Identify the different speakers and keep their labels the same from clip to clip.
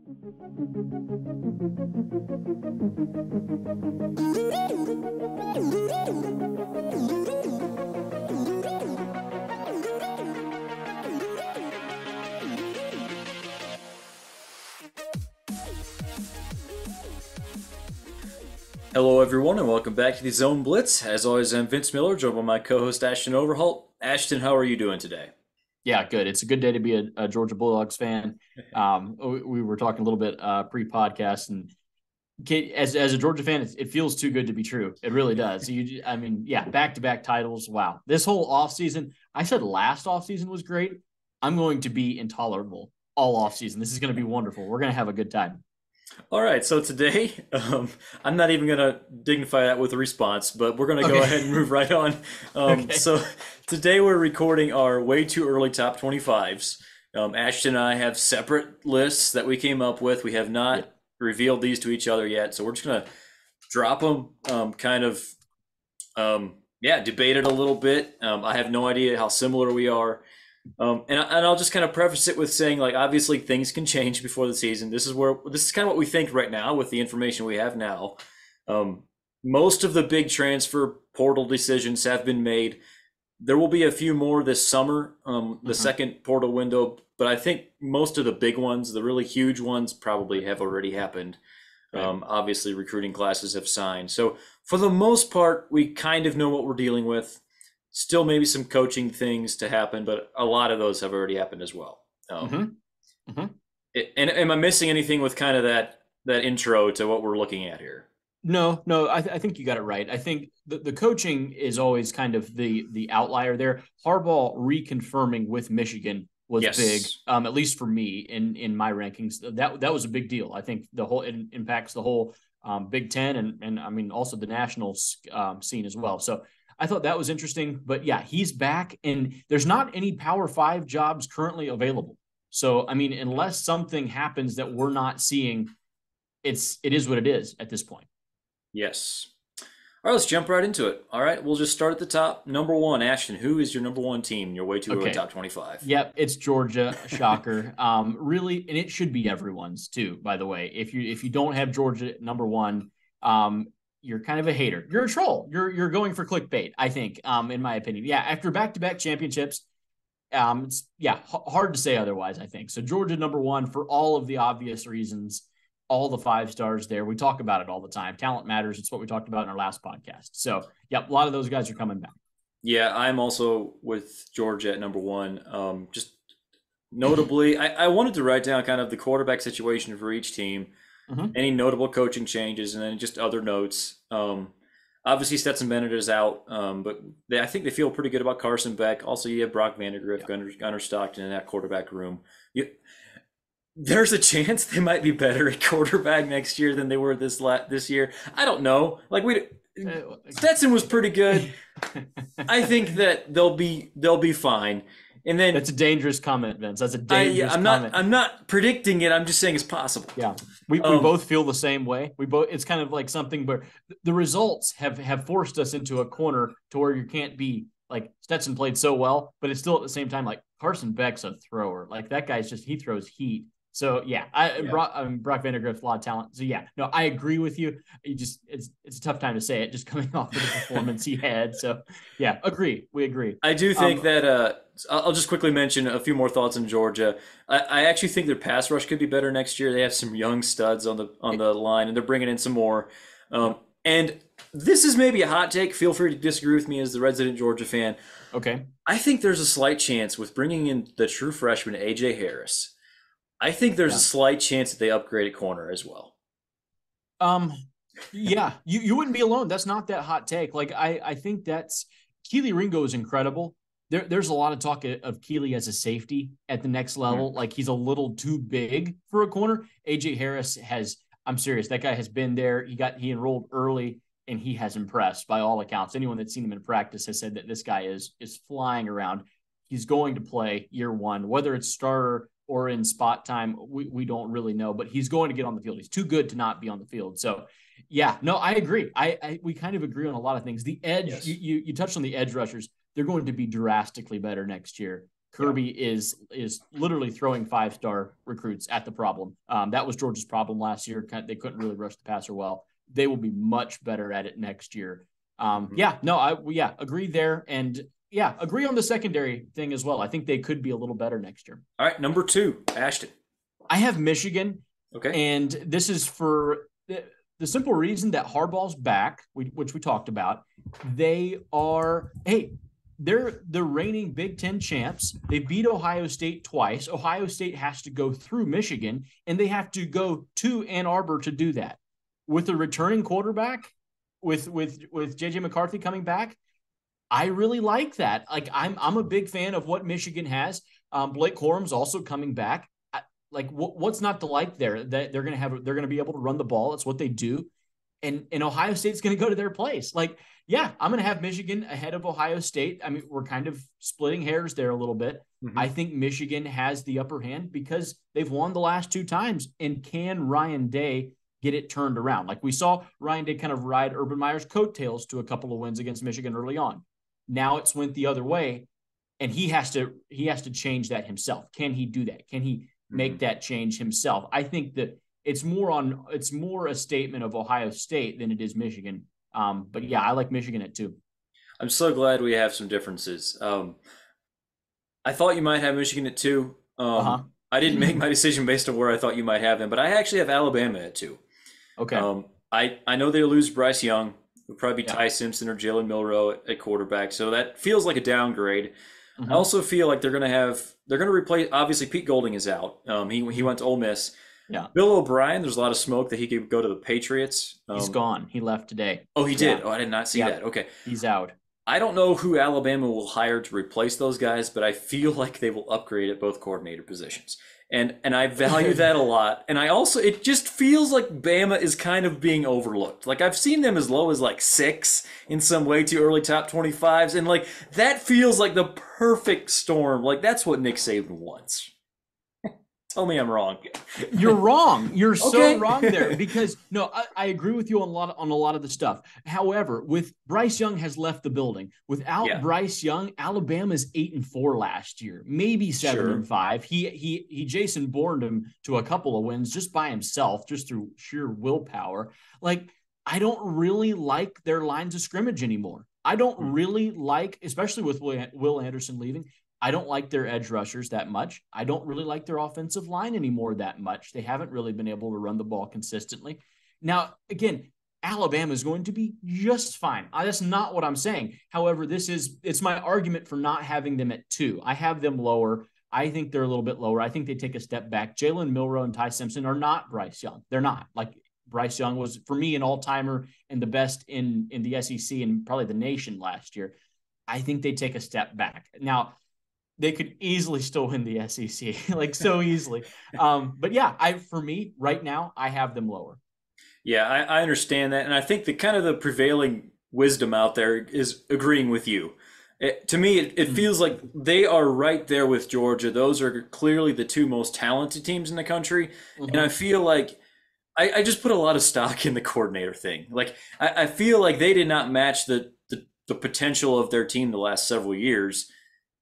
Speaker 1: Hello, everyone, and welcome back to the Zone Blitz. As always, I'm Vince Miller, joined by my co-host Ashton Overholt. Ashton, how are you doing today?
Speaker 2: Yeah, good. It's a good day to be a Georgia Bulldogs fan. We were talking a little bit pre-podcast, and as a Georgia fan, it feels too good to be true. It really does. Back-to-back titles. Wow. This whole offseason, I said last offseason was great. I'm going to be intolerable all offseason. This is going to be wonderful. We're going to have a good time.
Speaker 1: All right, so today, I'm not even going to dignify that with a response, but we're going to go ahead and move right on.
Speaker 2: Okay.
Speaker 1: So today we're recording our way too early top 25s. Ashton and I have separate lists that we came up with. We have not revealed these to each other yet, so we're just going to drop them, debate it a little bit. I have no idea how similar we are. And I'll just kind of preface it with saying, like, obviously things can change before the season. This is kind of what we think right now with the information we have now. Most of the big transfer portal decisions have been made. There will be a few more this summer, the second portal window, but I think most of the big ones, the really huge ones, probably have already happened.
Speaker 2: Right.
Speaker 1: Obviously, recruiting classes have signed. So for the most part, we kind of know what we're dealing with. Still maybe some coaching things to happen, but a lot of those have already happened as well. And am I missing anything with kind of that intro to what we're looking at here?
Speaker 2: No, I think you got it right. I think the coaching is always kind of the outlier there. Harbaugh reconfirming with Michigan was big, at least for me in my rankings. That was a big deal. I think it impacts the whole Big Ten and I mean also the national scene as well. So I thought that was interesting, but yeah, he's back and there's not any Power 5 jobs currently available. So, I mean, unless something happens that we're not seeing, it is what it is at this point.
Speaker 1: Yes. All right, let's jump right into it. All right, we'll just start at the top. Number one, Ashton, who is your number one team in your way too early top 25?
Speaker 2: Yep, it's Georgia. Shocker. Really, and it should be everyone's too, by the way. If you don't have Georgia at number one, you're kind of a hater. You're a troll. You're going for clickbait, I think, in my opinion. Yeah, after back-to-back championships, it's hard to say otherwise, I think. So Georgia number one for all of the obvious reasons, all the 5 stars there. We talk about it all the time. Talent matters. It's what we talked about in our last podcast. So, a lot of those guys are coming back. Yeah,
Speaker 1: I'm also with Georgia at number one. Just notably, I wanted to write down kind of the quarterback situation for each team. Any notable coaching changes, and then just other notes. Obviously, Stetson Bennett is out, but I think they feel pretty good about Carson Beck. Also, you have Brock Vandagriff, Gunnar Stockton in that quarterback room. There's a chance they might be better at quarterback next year than they were this year. I don't know. Stetson was pretty good. I think that they'll be fine. And then
Speaker 2: that's a dangerous comment, Vince. That's a dangerous comment.
Speaker 1: I'm not predicting it. I'm just saying it's possible.
Speaker 2: Yeah, we both feel the same way. It's kind of like something where the results have forced us into a corner to where you can't be like Stetson played so well, but it's still at the same time like Carson Beck's a thrower. Like that guy's he throws heat. So Brock Vandagriff's a lot of talent. So I agree with you. It's a tough time to say it just coming off of the performance he had. So we agree.
Speaker 1: I do think that I'll just quickly mention a few more thoughts on Georgia. I actually think their pass rush could be better next year. They have some young studs on the line, and they're bringing in some more. And this is maybe a hot take. Feel free to disagree with me as the resident Georgia fan.
Speaker 2: Okay.
Speaker 1: I think there's a slight chance with bringing in the true freshman A.J. Harris. I think there's a slight chance that they upgrade at corner as well.
Speaker 2: You wouldn't be alone. That's not that hot take. Like I think that's Keely Ringo is incredible. There's a lot of talk of Keely as a safety at the next level. Like he's a little too big for a corner. AJ Harris I'm serious. That guy has been there. He enrolled early and he has impressed by all accounts. Anyone that's seen him in practice has said that this guy is flying around. He's going to play year one, whether it's starter or in spot time, we don't really know, but he's going to get on the field. He's too good to not be on the field. So I agree. We kind of agree on a lot of things. The edge, you touched on the edge rushers. They're going to be drastically better next year. Kirby is literally throwing 5-star recruits at the problem. That was Georgia's problem last year. They couldn't really rush the passer well. They will be much better at it next year. Agree there. And agree on the secondary thing as well. I think they could be a little better next year.
Speaker 1: All right, number 2, Ashton.
Speaker 2: I have Michigan.
Speaker 1: Okay.
Speaker 2: And this is for the simple reason that Harbaugh's back, which we talked about. They're the reigning Big Ten champs. They beat Ohio State twice. Ohio State has to go through Michigan, and they have to go to Ann Arbor to do that. With a returning quarterback, with JJ McCarthy coming back, I really like that. Like I'm a big fan of what Michigan has. Blake Corum's also coming back. What's not to like there? That they're gonna be able to run the ball. That's what they do. And Ohio State's going to go to their place. I'm going to have Michigan ahead of Ohio State. I mean, we're kind of splitting hairs there a little bit. Mm-hmm. I think Michigan has the upper hand because they've won the last 2 times. And can Ryan Day get it turned around? Like we saw Ryan Day kind of ride Urban Meyer's coattails to a couple of wins against Michigan early on. Now it's went the other way, and he has to change that himself. Can he do that? Can he make that change himself? I think that it's more a statement of Ohio State than it is Michigan. But yeah, I like Michigan at 2.
Speaker 1: I'm so glad we have some differences. I thought you might have Michigan at 2. I didn't make my decision based on where I thought you might have them, but I actually have Alabama at 2.
Speaker 2: Okay.
Speaker 1: I know they'll lose Bryce Young. It'll probably be Ty Simpson or Jalen Milroe at quarterback, so that feels like a downgrade. I also feel like they're going to replace. Obviously, Pete Golding is out. He went to Ole Miss.
Speaker 2: Yeah.
Speaker 1: Bill O'Brien, there's a lot of smoke that he could go to the Patriots.
Speaker 2: He's gone. He left today.
Speaker 1: Oh, he did? Oh, I did not see that. Okay.
Speaker 2: He's out.
Speaker 1: I don't know who Alabama will hire to replace those guys, but I feel like they will upgrade at both coordinator positions. And I value that a lot. And it just feels like Bama is kind of being overlooked. Like I've seen them as low as 6 in some way to early top 25s. And that feels like the perfect storm. Like that's what Nick Saban wants. Tell me I'm wrong.
Speaker 2: You're wrong. You're so wrong there because I agree with you on a lot of the stuff. However, with Bryce Young has left the building. Without Bryce Young, Alabama's 8-4 last year, maybe 7-5. He Jason Bourne him to a couple of wins just by himself, just through sheer willpower. I don't really like their lines of scrimmage anymore. I don't really like, especially with Will Anderson leaving. I don't like their edge rushers that much. I don't really like their offensive line anymore that much. They haven't really been able to run the ball consistently. Now, again, Alabama is going to be just fine. That's not what I'm saying. However, it's my argument for not having them at 2. I have them lower. I think they're a little bit lower. I think they take a step back. Jalen Milroe and Ty Simpson are not Bryce Young. They're not. Bryce Young was, for me, an all-timer and the best in the SEC and probably the nation last year. I think they take a step back. Now, they could easily still win the SEC, so easily. But yeah, for me right now, I have them lower.
Speaker 1: Yeah, I understand that. And I think the prevailing wisdom out there is agreeing with you. To me, it feels like they are right there with Georgia. Those are clearly the 2 most talented teams in the country. And I feel like I just put a lot of stock in the coordinator thing. I feel like they did not match the potential of their team the last several years.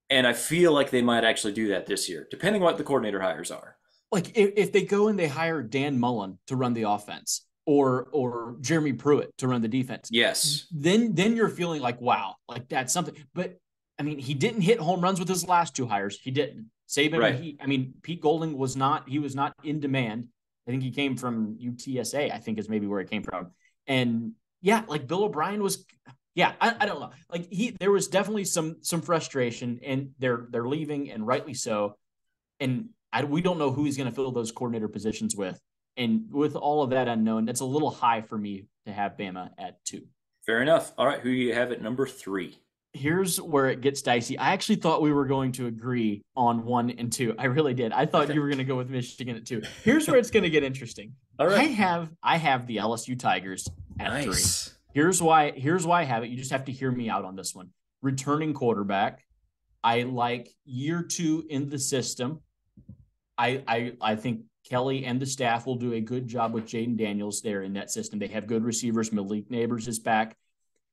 Speaker 1: And I feel like they might actually do that this year, depending on what the coordinator hires are.
Speaker 2: If they go and they hire Dan Mullen to run the offense or Jeremy Pruitt to run the defense.
Speaker 1: Yes.
Speaker 2: Then you're feeling wow, that's something. But I mean, he didn't hit home runs with his last 2 hires. He didn't. Saban, right. Pete Golding was not in demand. I think he came from UTSA, I think is maybe where it came from. And Bill O'Brien was I don't know. There was definitely some frustration, and they're leaving, and rightly so. And we don't know who he's going to fill those coordinator positions with. And with all of that unknown, that's a little high for me to have Bama at 2.
Speaker 1: Fair enough. All right, who do you have at number 3?
Speaker 2: Here's where it gets dicey. I actually thought we were going to agree on 1 and 2. I really did. I thought you were going to go with Michigan at 2. Here's where it's going to get interesting.
Speaker 1: All right.
Speaker 2: I have the LSU Tigers at 3. Here's why I have it. You just have to hear me out on this one. Returning quarterback. I like year 2 in the system. I think Kelly and the staff will do a good job with Jaden Daniels there in that system. They have good receivers. Malik Neighbors is back.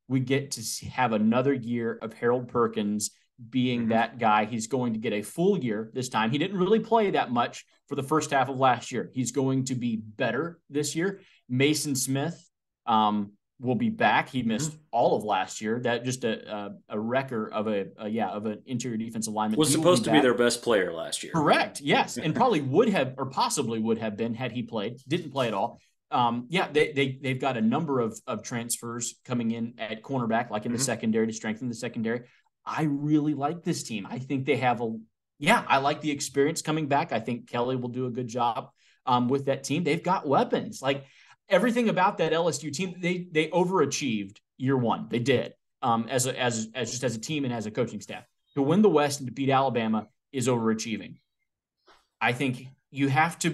Speaker 2: We get to have another year of Harold Perkins being that guy. He's going to get a full year this time. He didn't really play that much for the first half of last year. He's going to be better this year. Mason Smith will be back. He missed all of last year. That just a wrecker of an interior defensive lineman.
Speaker 1: Was supposed to be their best player last year.
Speaker 2: Correct. Yes, and probably would have, or possibly would have been had he played. Didn't play at all. They've got a number of transfers coming in at cornerback, like in the secondary, to strengthen the secondary. I really like this team. I think they have I like the experience coming back. I think Kelly will do a good job with that team. They've got weapons. Like everything about that LSU team, they overachieved year one. They did as just as a team and as a coaching staff. To win the West and to beat Alabama is overachieving. I think you have to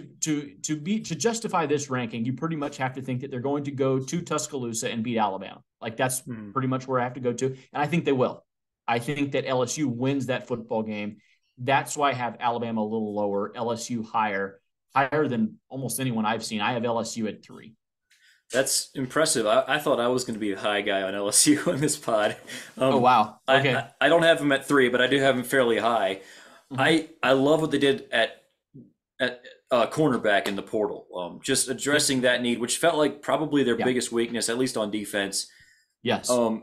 Speaker 2: justify this ranking, you pretty much have to think that they're going to go to Tuscaloosa and beat Alabama. Like that's pretty much where I have to go to. And I think they will. I think that LSU wins that football game. That's why I have Alabama a little lower, LSU higher than almost anyone I've seen. I have LSU at 3.
Speaker 1: That's impressive. I thought I was going to be a high guy on LSU in this pod.
Speaker 2: Oh, wow. Okay.
Speaker 1: I don't have them at 3, but I do have them fairly high. I love what they did at cornerback in the portal. Just addressing that need, which felt like probably their biggest weakness, at least on defense.
Speaker 2: Yes.
Speaker 1: And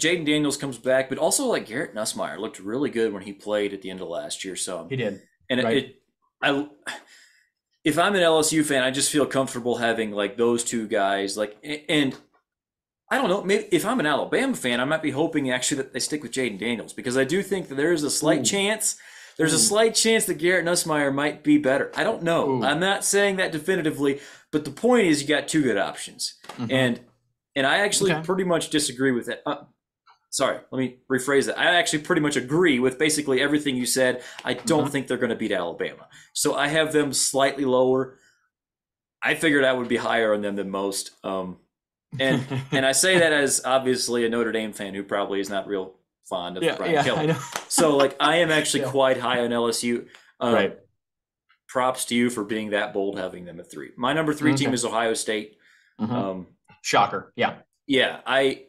Speaker 1: Jaden Daniels comes back, but also like Garrett Nussmeier looked really good when he played at the end of last year. So
Speaker 2: he did.
Speaker 1: And if I'm an LSU fan, I just feel comfortable having like those two guys. Like, and I don't know, maybe if I'm an Alabama fan, I might be hoping actually that they stick with Jaden Daniels, because I do think that there is a slight chance. There's a slight chance that Garrett Nussmeier might be better. I don't know. I'm not saying that definitively, but the point is you got two good options. And I actually pretty much disagree with that. Sorry, let me rephrase that. I actually pretty much agree with basically everything you said. I don't think they're going to beat Alabama. So I have them slightly lower. I figured I would be higher on them than most. And I say that as obviously a Notre Dame fan who probably is not real fond of Brian Kelly.
Speaker 2: I know.
Speaker 1: So like I am actually quite high on LSU.
Speaker 2: Right.
Speaker 1: Props to you for being that bold, having them at 3. My number 3 team is Ohio State.
Speaker 2: Shocker.
Speaker 1: Yeah, I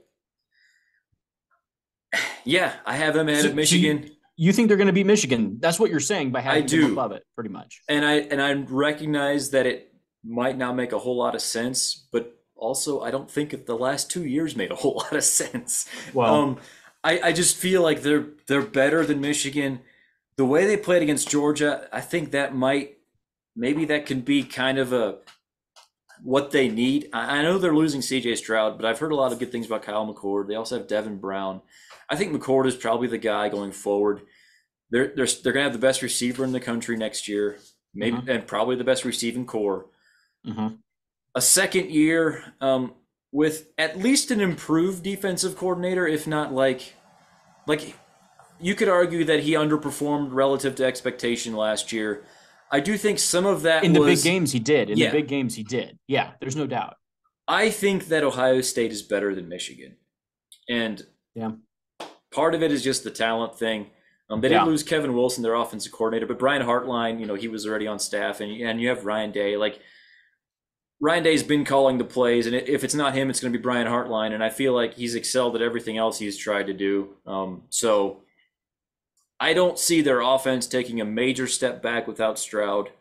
Speaker 1: have them ahead of Michigan.
Speaker 2: So you think they're going to beat Michigan? That's what you're saying by having them above it, pretty much.
Speaker 1: And I recognize that it might not make a whole lot of sense, but also I don't think that the last 2 years made a whole lot of sense.
Speaker 2: Well,
Speaker 1: I just feel like they're better than Michigan. The way they played against Georgia, I think that maybe that can be kind of what they need. I know they're losing C.J. Stroud, but I've heard a lot of good things about Kyle McCord. They also have Devin Brown. I think McCord is probably the guy going forward. They're going to have the best receiver in the country next year, maybe, and probably the best receiving core. A second year with at least an improved defensive coordinator, if not like you could argue that he underperformed relative to expectation last year. I do think some of that
Speaker 2: in the big games he did. The big games he did. Yeah, there's no doubt.
Speaker 1: I think that Ohio State is better than Michigan. And part of it is just the talent thing. They didn't lose Kevin Wilson, their offensive coordinator, but Brian Hartline, he was already on staff, and you have Ryan Day. Like Ryan Day's been calling the plays, and if it's not him, it's going to be Brian Hartline, and I feel like he's excelled at everything else he's tried to do. So I don't see their offense taking a major step back without Stroud,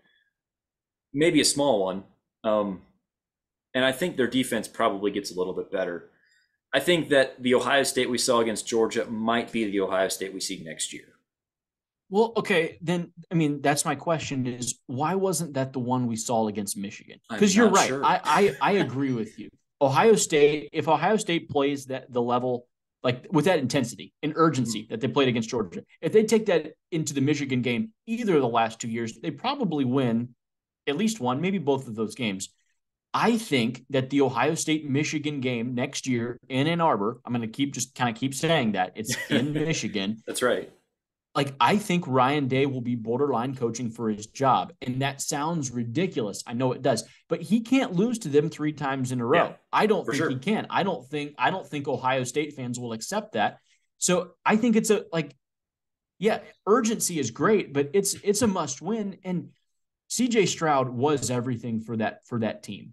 Speaker 1: maybe a small one. And I think their defense probably gets a little bit better. I think that the Ohio State we saw against Georgia might be the Ohio State we see next year.
Speaker 2: Well, okay, then, I mean, that's my question is, why wasn't that the one we saw against Michigan? Because you're right. Sure. I agree with you. If Ohio State plays the level, like with that intensity and urgency that they played against Georgia, if they take that into the Michigan game, either of the last 2 years, they probably win at least one, maybe both of those games. I think that the Ohio State-Michigan game next year in Ann Arbor, I'm going to keep saying that. It's in Michigan.
Speaker 1: That's right.
Speaker 2: Like, I think Ryan Day will be borderline coaching for his job. And that sounds ridiculous. I know it does. But he can't lose to them 3 times in a row. Yeah, I don't think he can. I don't think Ohio State fans will accept that. So I think it's urgency is great, but it's a must win. And CJ Stroud was everything for that team.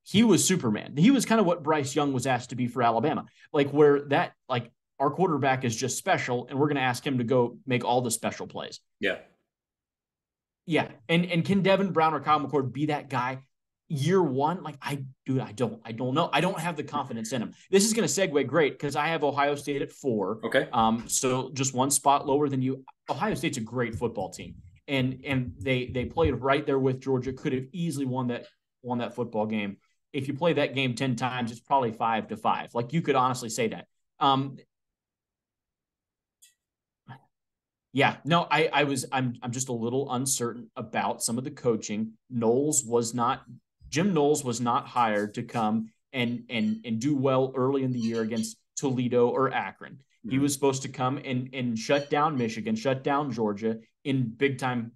Speaker 2: He was Superman. He was kind of what Bryce Young was asked to be for Alabama. Like where that, like our quarterback is just special, and we're going to ask him to go make all the special plays.
Speaker 1: Yeah.
Speaker 2: Yeah. And can Devin Brown or Kyle McCord be that guy year one? Like, I don't know. I don't have the confidence in him. This is going to segue great because I have Ohio State at 4.
Speaker 1: Okay.
Speaker 2: So just one spot lower than you. Ohio State's a great football team. And they played right there with Georgia, could have easily won that football game. If you play that game 10 times, it's probably 5-5. Like, you could honestly say that. Yeah, no, I'm just a little uncertain about some of the coaching. Jim Knowles was not hired to come and do well early in the year against Toledo or Akron. Mm-hmm. He was supposed to come and shut down Michigan, shut down Georgia in big time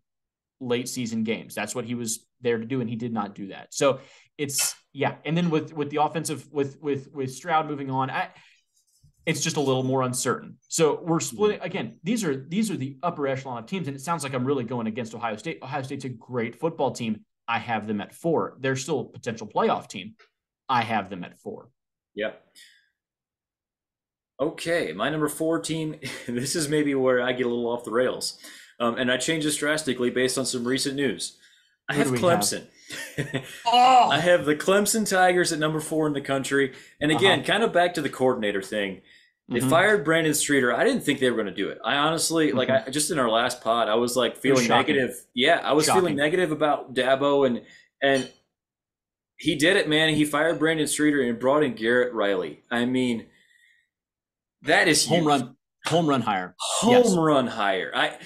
Speaker 2: late season games. That's what he was there to do, and he did not do that. So and then with the offensive with Stroud moving on, it's just a little more uncertain. So we're splitting again. These are the upper echelon of teams, and it sounds like I'm really going against Ohio State. Ohio State's a great football team. I have them at 4. They're still a potential playoff team. I have them at 4.
Speaker 1: Yeah. Okay, my number 4 team. This is maybe where I get a little off the rails, and I change this drastically based on some recent news. I have Clemson. I have the Clemson Tigers at number 4 in the country. And again, kind of back to the coordinator thing. They fired Brandon Streeter. I didn't think they were going to do it. I honestly, I just in our last pod, I was like feeling negative. Yeah, I was feeling negative about Dabo, and he did it, man. He fired Brandon Streeter and brought in Garrett Riley. I mean, that is
Speaker 2: home run hire.
Speaker 1: Run hire.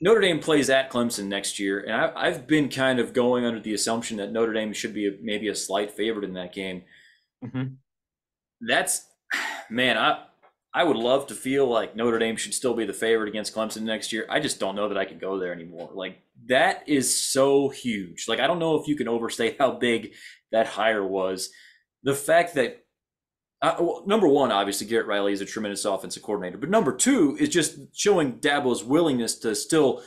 Speaker 1: Notre Dame plays at Clemson next year, and I've been kind of going under the assumption that Notre Dame should be maybe a slight favorite in that game. That's, man, I would love to feel like Notre Dame should still be the favorite against Clemson next year. I just don't know that I can go there anymore. Like, that is so huge. Like, I don't know if you can overstate how big that hire was. The fact that number one, obviously, Garrett Riley is a tremendous offensive coordinator. But number 2 is just showing Dabo's willingness to still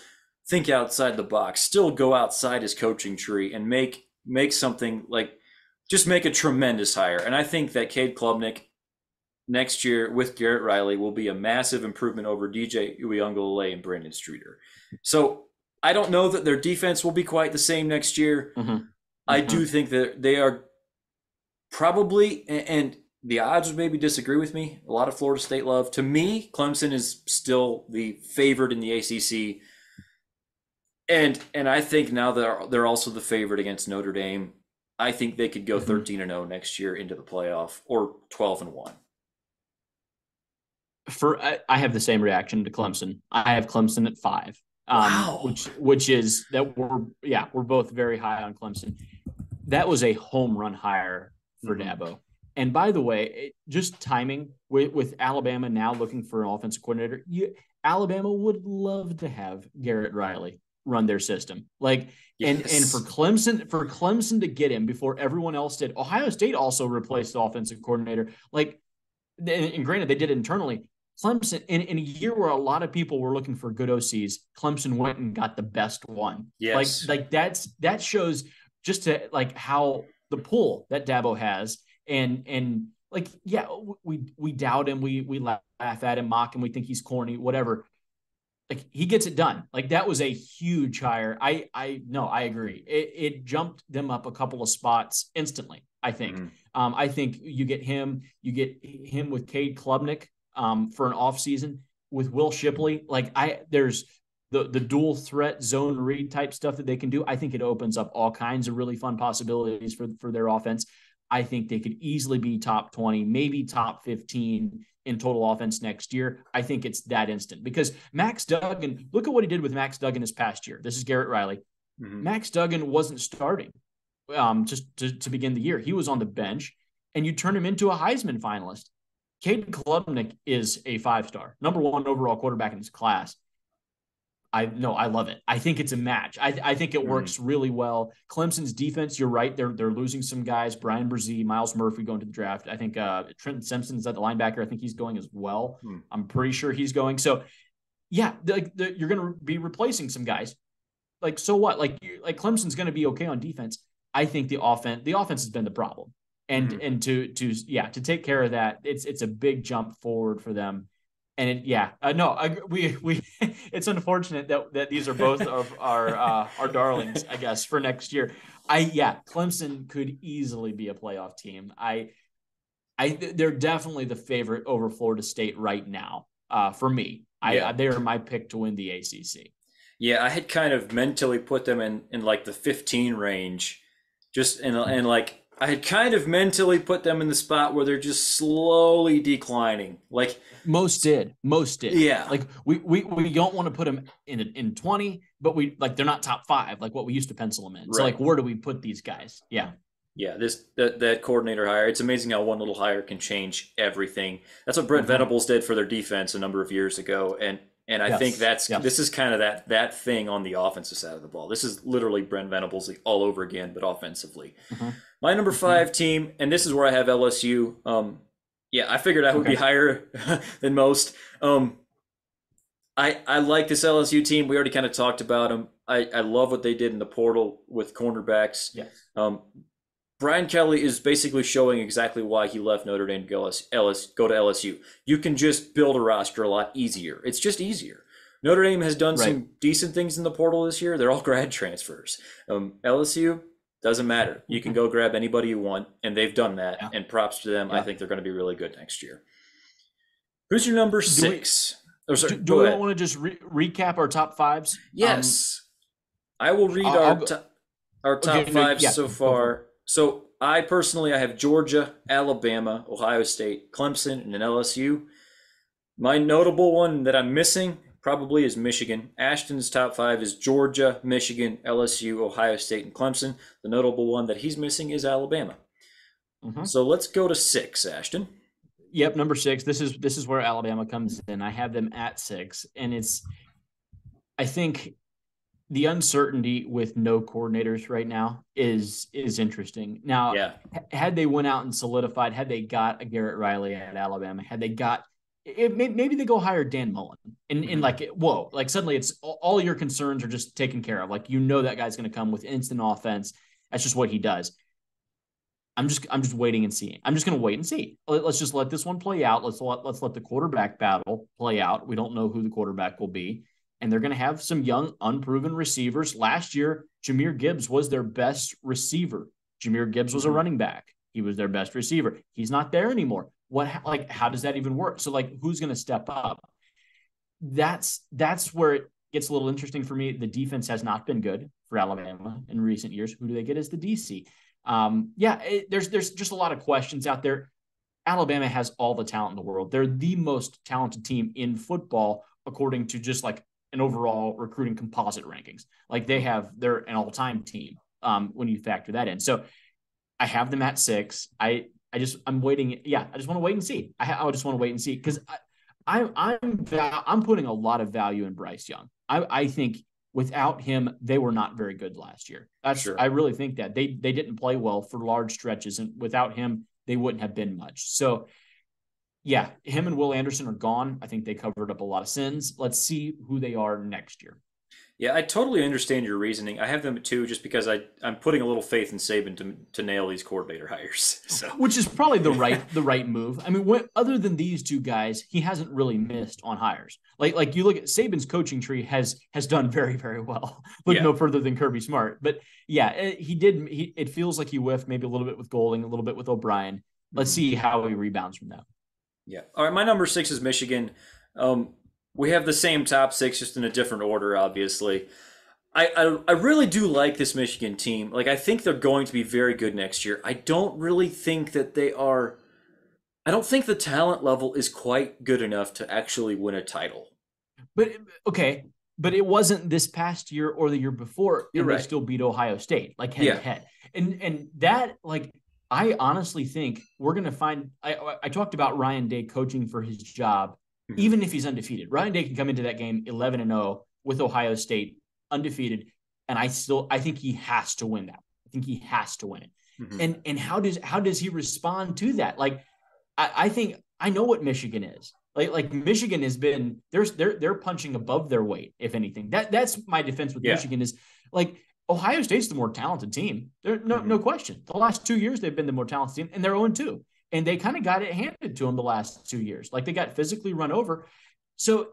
Speaker 1: think outside the box, still go outside his coaching tree and make something just make a tremendous hire. And I think that Cade Klubnik next year with Garrett Riley will be a massive improvement over DJ Uiagalelei and Brandon Streeter. So I don't know that their defense will be quite the same next year. I do think that they are probably, and the odds would maybe disagree with me. A lot of Florida State love. To me, Clemson is still the favorite in the ACC. And I think now they're also the favorite against Notre Dame. I think they could go 13-0 next year into the playoff, or 12-1.
Speaker 2: I have the same reaction to Clemson. I have Clemson at 5.
Speaker 1: Wow.
Speaker 2: Which is that we're both very high on Clemson. That was a home run hire for Dabo. And by the way, just timing with Alabama now looking for an offensive coordinator, Alabama would love to have Garrett Riley run their system. And for Clemson to get him before everyone else did. Ohio State also replaced the offensive coordinator. And granted, they did it internally. Clemson, in a year where a lot of people were looking for good OCs, Clemson went and got the best one.
Speaker 1: Yes.
Speaker 2: That shows just to how the pull that Dabo has. And we doubt him, we laugh at him, mock him, we think he's corny, whatever. He gets it done. That was a huge hire. I agree. It jumped them up a couple of spots instantly, I think. I think you get him with Cade Klubnik for an offseason with Will Shipley. There's the dual threat zone read type stuff that they can do. I think it opens up all kinds of really fun possibilities for their offense. I think they could easily be top 20, maybe top 15 in total offense next year. I think it's that instant because Max Duggan, look at what he did with Max Duggan this past year. This is Garrett Riley. Max Duggan wasn't starting just to begin the year. He was on the bench, and you turn him into a Heisman finalist. Cade Klubnik is a 5-star, number 1 overall quarterback in his class. I love it. I think it's a match. I think it works really well. Clemson's defense, you're right. They're losing some guys. Brian Brzee, Miles Murphy going to the draft. I think Trenton Simpson is at the linebacker. I think he's going as well. I'm pretty sure he's going. So yeah, you're going to be replacing some guys. So what? Clemson's going to be okay on defense. I think the offense has been the problem. to take care of that, it's a big jump forward for them. And we it's unfortunate that these are both of our darlings, I guess, for next year. Clemson could easily be a playoff team. They're definitely the favorite over Florida State right now. For me, they are my pick to win the ACC.
Speaker 1: Yeah, I had kind of mentally put them in like the 15 range, and like I had kind of mentally put them in the spot where they're just slowly declining. Like
Speaker 2: most did.
Speaker 1: Yeah.
Speaker 2: Like we don't want to put them in 20, but they're not top 5 like what we used to pencil them in. Right. So like where do we put these guys? Yeah.
Speaker 1: Yeah, that coordinator hire, it's amazing how one little hire can change everything. That's what Brent Venables did for their defense a number of years ago, and I think this is kind of that thing on the offensive side of the ball. This is literally Brent Venables all over again, but offensively. My number 5 team, and this is where I have LSU. I figured I would be higher than most. I like this LSU team. We already kind of talked about them. I love what they did in the portal with cornerbacks.
Speaker 2: Yes.
Speaker 1: Brian Kelly is basically showing exactly why he left Notre Dame to go to LSU. You can just build a roster a lot easier. It's just easier. Notre Dame has done some decent things in the portal this year. They're all grad transfers. LSU, doesn't matter. You can go grab anybody you want, and they've done that, and props to them. I think they're going to be really good next year. Who's your number 6?
Speaker 2: Do we want to just recap our top 5s?
Speaker 1: Yes. I will read our top 5 so far. So I have Georgia, Alabama, Ohio State, Clemson, and an LSU. My notable one that I'm missing probably is Michigan. Ashton's top 5 is Georgia, Michigan, LSU, Ohio State, and Clemson. The notable one that he's missing is Alabama. So let's go to 6, Ashton.
Speaker 2: Yep, number 6. This is where Alabama comes in. I have them at 6, and I think the uncertainty with no coordinators right now is interesting. Now, had they went out and solidified, had they got a Garrett Riley at Alabama, had they got it, maybe they go hire Dan Mullen and like suddenly it's all your concerns are just taken care of. Like, that guy's going to come with instant offense. That's just what he does. I'm just waiting and seeing. I'm just going to wait and see. Let's just let this one play out. Let's let the quarterback battle play out. We don't know who the quarterback will be. And they're going to have some young, unproven receivers. Last year, Jahmyr Gibbs was their best receiver. Jahmyr Gibbs was a running back. He was their best receiver. He's not there anymore. How does that even work? So, who's going to step up? That's where it gets a little interesting for me. The defense has not been good for Alabama in recent years. Who do they get as the DC? There's just a lot of questions out there. Alabama has all the talent in the world. They're the most talented team in football, according to just an overall recruiting composite rankings. They're an all-time team when you factor that in. So I have them at 6. I'm waiting. Yeah, I just want to wait and see. I just want to wait and see because I'm putting a lot of value in Bryce Young. I think without him, they were not very good last year. I really think that they didn't play well for large stretches, and without him, they wouldn't have been much. So yeah, him and Will Anderson are gone. I think they covered up a lot of sins. Let's see who they are next year.
Speaker 1: Yeah, I totally understand your reasoning. I have them too, just because I'm putting a little faith in Saban to nail these coordinator hires. So,
Speaker 2: which is probably the right move. I mean, other than these two guys, he hasn't really missed on hires. Like you look at Saban's coaching tree has done very, very well. Look no further than Kirby Smart. But yeah, it feels like he whiffed maybe a little bit with Golding, a little bit with O'Brien. Let's see how he rebounds from that.
Speaker 1: Yeah. All right. My number 6 is Michigan. We have the same top 6, just in a different order, obviously. I really do like this Michigan team. I think they're going to be very good next year. I don't really think that they are. I don't think the talent level is quite good enough to actually win a title.
Speaker 2: But it wasn't this past year or the year before.
Speaker 1: You're right.
Speaker 2: They still beat Ohio State head to head, and that I honestly think we're going to find. I talked about Ryan Day coaching for his job. Mm-hmm. Even if he's undefeated, Ryan Day can come into that game 11-0 with Ohio State undefeated, and I think he has to win that. I think he has to win it. Mm-hmm. And how does he respond to that? I think I know what Michigan is. Michigan has been they're punching above their weight. If anything, that's my defense with Michigan is Ohio State's the more talented team. There, no,
Speaker 1: Mm-hmm.
Speaker 2: no question. The last 2 years, they've been the more talented team, and they're 0-2. And they kind of got it handed to them the last 2 years. Like they got physically run over. So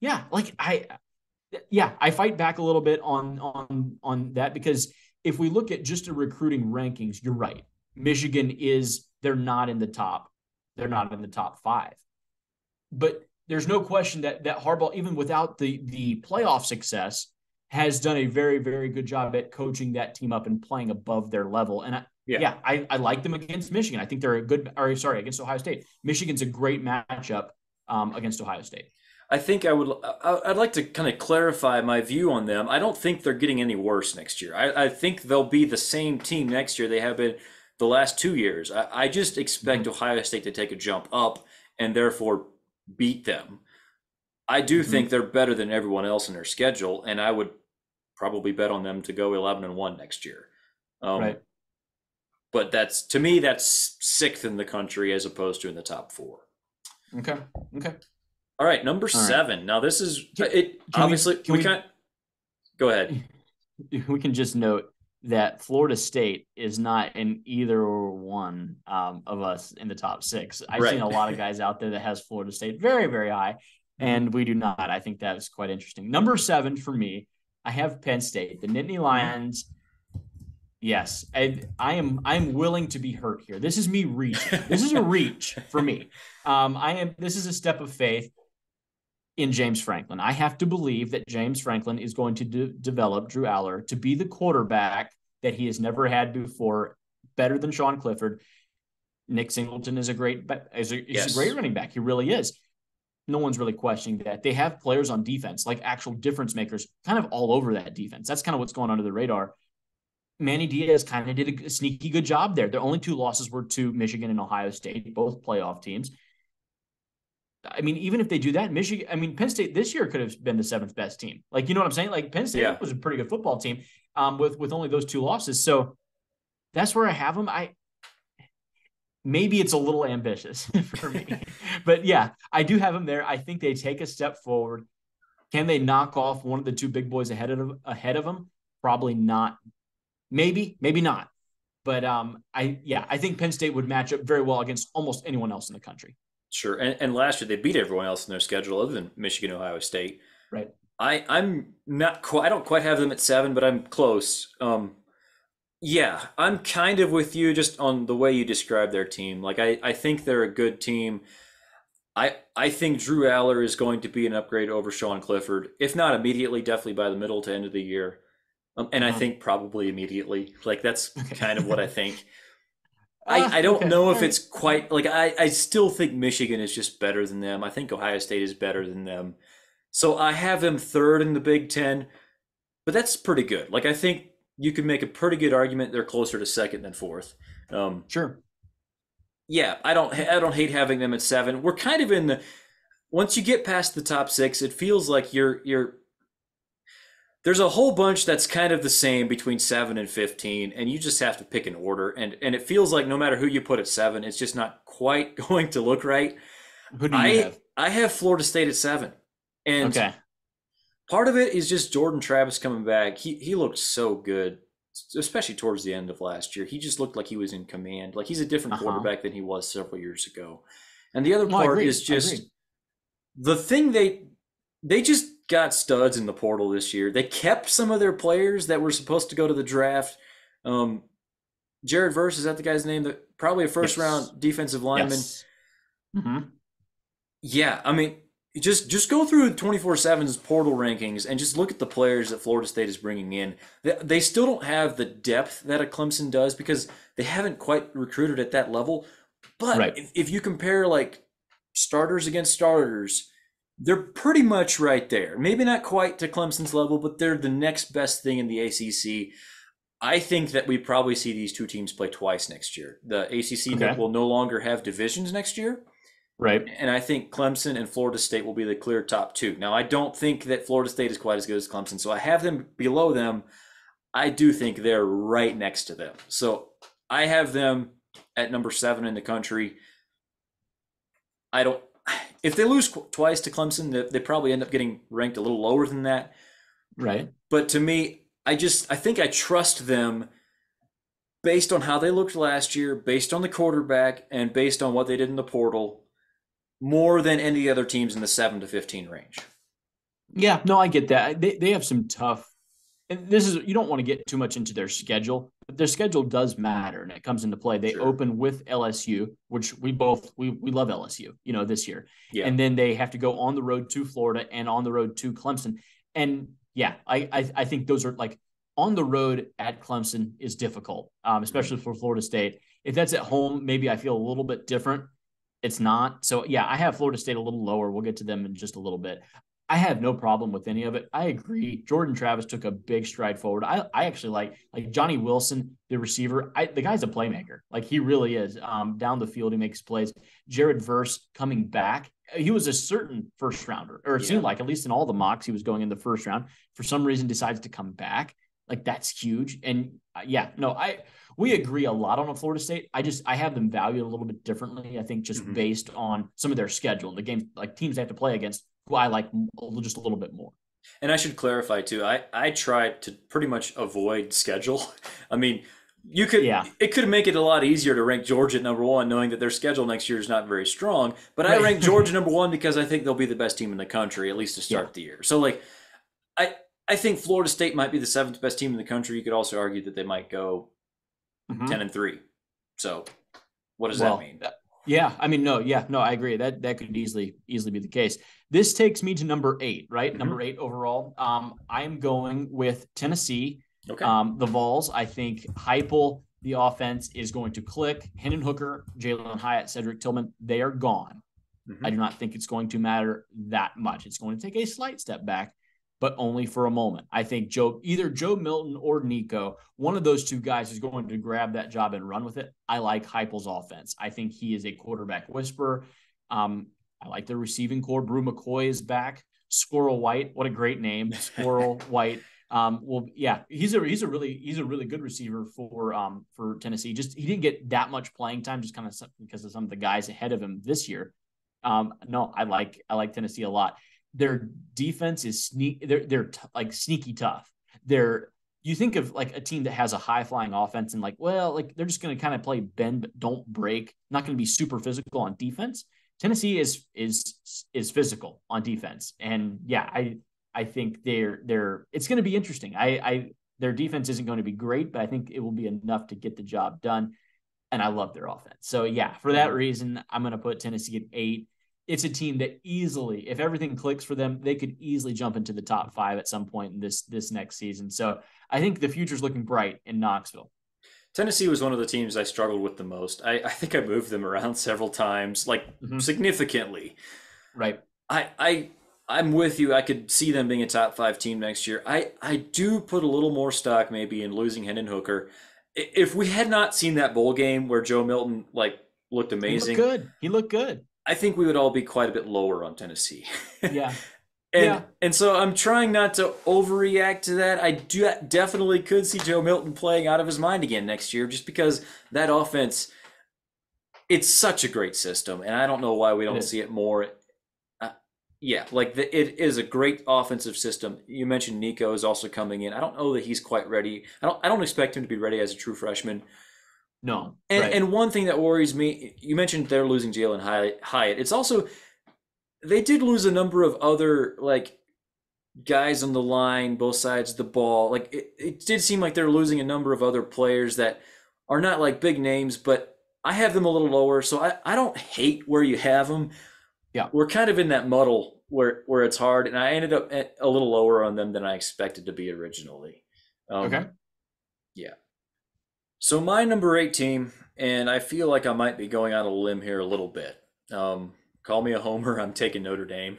Speaker 2: yeah, I fight back a little bit on that because if we look at just the recruiting rankings, you're right. Michigan is they're not in the top. They're not in the top five. But there's no question that Harbaugh, even without the playoff success, has done a very, very good job at coaching that team up and playing above their level. And
Speaker 1: Yeah.
Speaker 2: I like them against Michigan. I think they're a good, or sorry, against Ohio State. Michigan's a great matchup against Ohio State.
Speaker 1: I think I'd like to kind of clarify my view on them. I don't think they're getting any worse next year. I think they'll be the same team next year they have been the last 2 years. I just expect Ohio State to take a jump up and therefore beat them. I do think they're better than everyone else in their schedule, and I would probably bet on them to go 11-1 next year.
Speaker 2: Right.
Speaker 1: But to me, that's sixth in the country as opposed to in the top four.
Speaker 2: Okay.
Speaker 1: All right, number 7. Right. Now this is it. Obviously, we can't. Go ahead.
Speaker 2: We can just note that Florida State is not in either or one of us in the top 6. I've seen a lot of guys out there that has Florida State very, very high, and we do not. I think that's quite interesting. Number 7 for me, I have Penn State, the Nittany Lions. Yes, I'm willing to be hurt here. This is me reaching. This is a reach for me. This is a step of faith in James Franklin. I have to believe that James Franklin is going to develop Drew Aller to be the quarterback that he has never had before, better than Sean Clifford. Nick Singleton is a great running back. He really is. No one's really questioning that. They have players on defense, like actual difference makers, kind of all over that defense. That's kind of what's going under the radar. Manny Diaz kind of did a sneaky good job there. Their only 2 losses were to Michigan and Ohio State, both playoff teams. I mean, even if they do that, Penn State this year could have been the 7th best team. Like, you know what I'm saying? Like Penn State was a pretty good football team with only those 2 losses. So that's where I have them. Maybe it's a little ambitious for me, but yeah, I do have them there. I think they take a step forward. Can they knock off one of the 2 big boys ahead of them? Probably not. Maybe not. But I think Penn State would match up very well against almost anyone else in the country.
Speaker 1: Sure, and last year they beat everyone else in their schedule other than Michigan, Ohio State.
Speaker 2: Right.
Speaker 1: I'm not quite. I don't quite have them at 7, but I'm close. Yeah, I'm kind of with you just on the way you describe their team. Like I think they're a good team. I think Drew Aller is going to be an upgrade over Sean Clifford, if not immediately, definitely by the middle to end of the year. And I think probably immediately. Like that's kind of what I think. I don't know if it's quite like I still think Michigan is just better than them. I think Ohio State is better than them. So I have them 3rd in the Big Ten, but that's pretty good. Like I think you could make a pretty good argument they're closer to 2nd than 4th.
Speaker 2: Sure.
Speaker 1: Yeah, I don't hate having them at 7. We're kind of in the once you get past the top 6, it feels like you're there's a whole bunch that's kind of the same between 7 and 15, and you just have to pick an order. And it feels like no matter who you put at 7, it's just not quite going to look right.
Speaker 2: Who do you have?
Speaker 1: I have Florida State at 7. And part of it is just Jordan Travis coming back. He looked so good, especially towards the end of last year. He just looked like he was in command. Like he's a different quarterback than he was several years ago. And the other part is just the thing they just got studs in the portal this year. They kept some of their players that were supposed to go to the draft. Jared Verse, is that the guy's name? Probably a first-round defensive lineman.
Speaker 2: Yes. Mm-hmm.
Speaker 1: Yeah, I mean, just go through 24/7's portal rankings and just look at the players that Florida State is bringing in. They still don't have the depth that a Clemson does because they haven't quite recruited at that level. But if you compare like starters against starters, they're pretty much right there. Maybe not quite to Clemson's level, but they're the next best thing in the ACC. I think that we probably see these 2 teams play twice next year. The ACC will no longer have divisions next year.
Speaker 2: Right.
Speaker 1: And I think Clemson and Florida State will be the clear top 2. Now, I don't think that Florida State is quite as good as Clemson, so I have them below them. I do think they're right next to them. So I have them at number 7 in the country. If they lose twice to Clemson, they probably end up getting ranked a little lower than that.
Speaker 2: Right.
Speaker 1: But to me, I think I trust them based on how they looked last year, based on the quarterback, and based on what they did in the portal, more than any other teams in the 7 to 15 range.
Speaker 2: Yeah, no, I get that. They have some tough, and this is, you don't want to get too much into their schedule, but their schedule does matter and it comes into play. They
Speaker 1: Sure.
Speaker 2: open with LSU, which we love LSU, this year.
Speaker 1: Yeah.
Speaker 2: And then they have to go on the road to Florida and on the road to Clemson. And yeah, I think those are like, on the road at Clemson is difficult, especially for Florida State. If that's at home, maybe I feel a little bit different. It's not. So yeah, I have Florida State a little lower. We'll get to them in just a little bit. I have no problem with any of it. I agree. Jordan Travis took a big stride forward. I actually like Johnny Wilson, the receiver. The guy's a playmaker. Like, he really is. Down the field, he makes plays. Jared Verse coming back. He was a certain first rounder, or it seemed like, at least in all the mocks, he was going in the first round. For some reason, decides to come back. Like, that's huge. And we agree a lot on Florida State. I have them valued a little bit differently. I think just based on some of their schedule and the games, like teams they have to play against, who I like just a little bit more.
Speaker 1: And I should clarify too. I tried to pretty much avoid schedule. I mean, it could make it a lot easier to rank Georgia at number one, knowing that their schedule next year is not very strong. But I ranked Georgia number one because I think they'll be the best team in the country, at least to start the year. So like, I think Florida State might be the seventh best team in the country. You could also argue that they might go 10-3. So what does that mean?
Speaker 2: Yeah, I mean, no, I agree. That could easily be the case. This takes me to number 8, right? Number 8 overall. I'm going with Tennessee.
Speaker 1: Okay.
Speaker 2: The Vols. I think Heupel, the offense is going to click. Hendon Hooker, Jalen Hyatt, Cedric Tillman, they are gone. I do not think it's going to matter that much. It's going to take a slight step back, but only for a moment. I think either Joe Milton or Nico, one of those two guys is going to grab that job and run with it. I like Heupel's offense. I think he is a quarterback whisperer. I like the receiving core. Brew McCoy is back. Squirrel White, what a great name, Squirrel White. He's a really good receiver for Tennessee. Just, he didn't get that much playing time, just kind of because of some of the guys ahead of him this year. No, I like Tennessee a lot. Their defense is they're like sneaky tough. You think of like a team that has a high flying offense and like, well, like they're just going to kind of play bend but don't break, not going to be super physical on defense. Tennessee is physical on defense, and yeah, I think it's going to be interesting. Their defense isn't going to be great, but I think it will be enough to get the job done. And I love their offense. So yeah, for that reason, I'm going to put Tennessee at 8. It's a team that easily, if everything clicks for them, they could easily jump into the top 5 at some point in this next season. So I think the future's looking bright in Knoxville.
Speaker 1: Tennessee was one of the teams I struggled with the most. I think I moved them around several times, like significantly.
Speaker 2: Right.
Speaker 1: I'm with you. I could see them being a top 5 team next year. I do put a little more stock maybe in losing Hendon Hooker. If we had not seen that bowl game where Joe Milton looked amazing,
Speaker 2: he looked good.
Speaker 1: I think we would all be quite a bit lower on Tennessee.
Speaker 2: Yeah.
Speaker 1: And so I'm trying not to overreact to that. I definitely could see Joe Milton playing out of his mind again next year, just because that offense, it's such a great system, and I don't know why we don't see it more. It is a great offensive system. You mentioned Nico is also coming in. I don't know that he's quite ready. I don't expect him to be ready as a true freshman.
Speaker 2: No.
Speaker 1: And one thing that worries me, you mentioned they're losing Jalen Hyatt. It's also, they did lose a number of other guys on the line, both sides of the ball. It did seem like they're losing a number of other players that are not big names, but I have them a little lower. So I don't hate where you have them.
Speaker 2: Yeah.
Speaker 1: We're kind of in that muddle where it's hard, and I ended up a little lower on them than I expected to be originally.
Speaker 2: Okay.
Speaker 1: Yeah. So my number 8 team, and I feel like I might be going on a limb here a little bit. Call me a homer. I'm taking Notre Dame.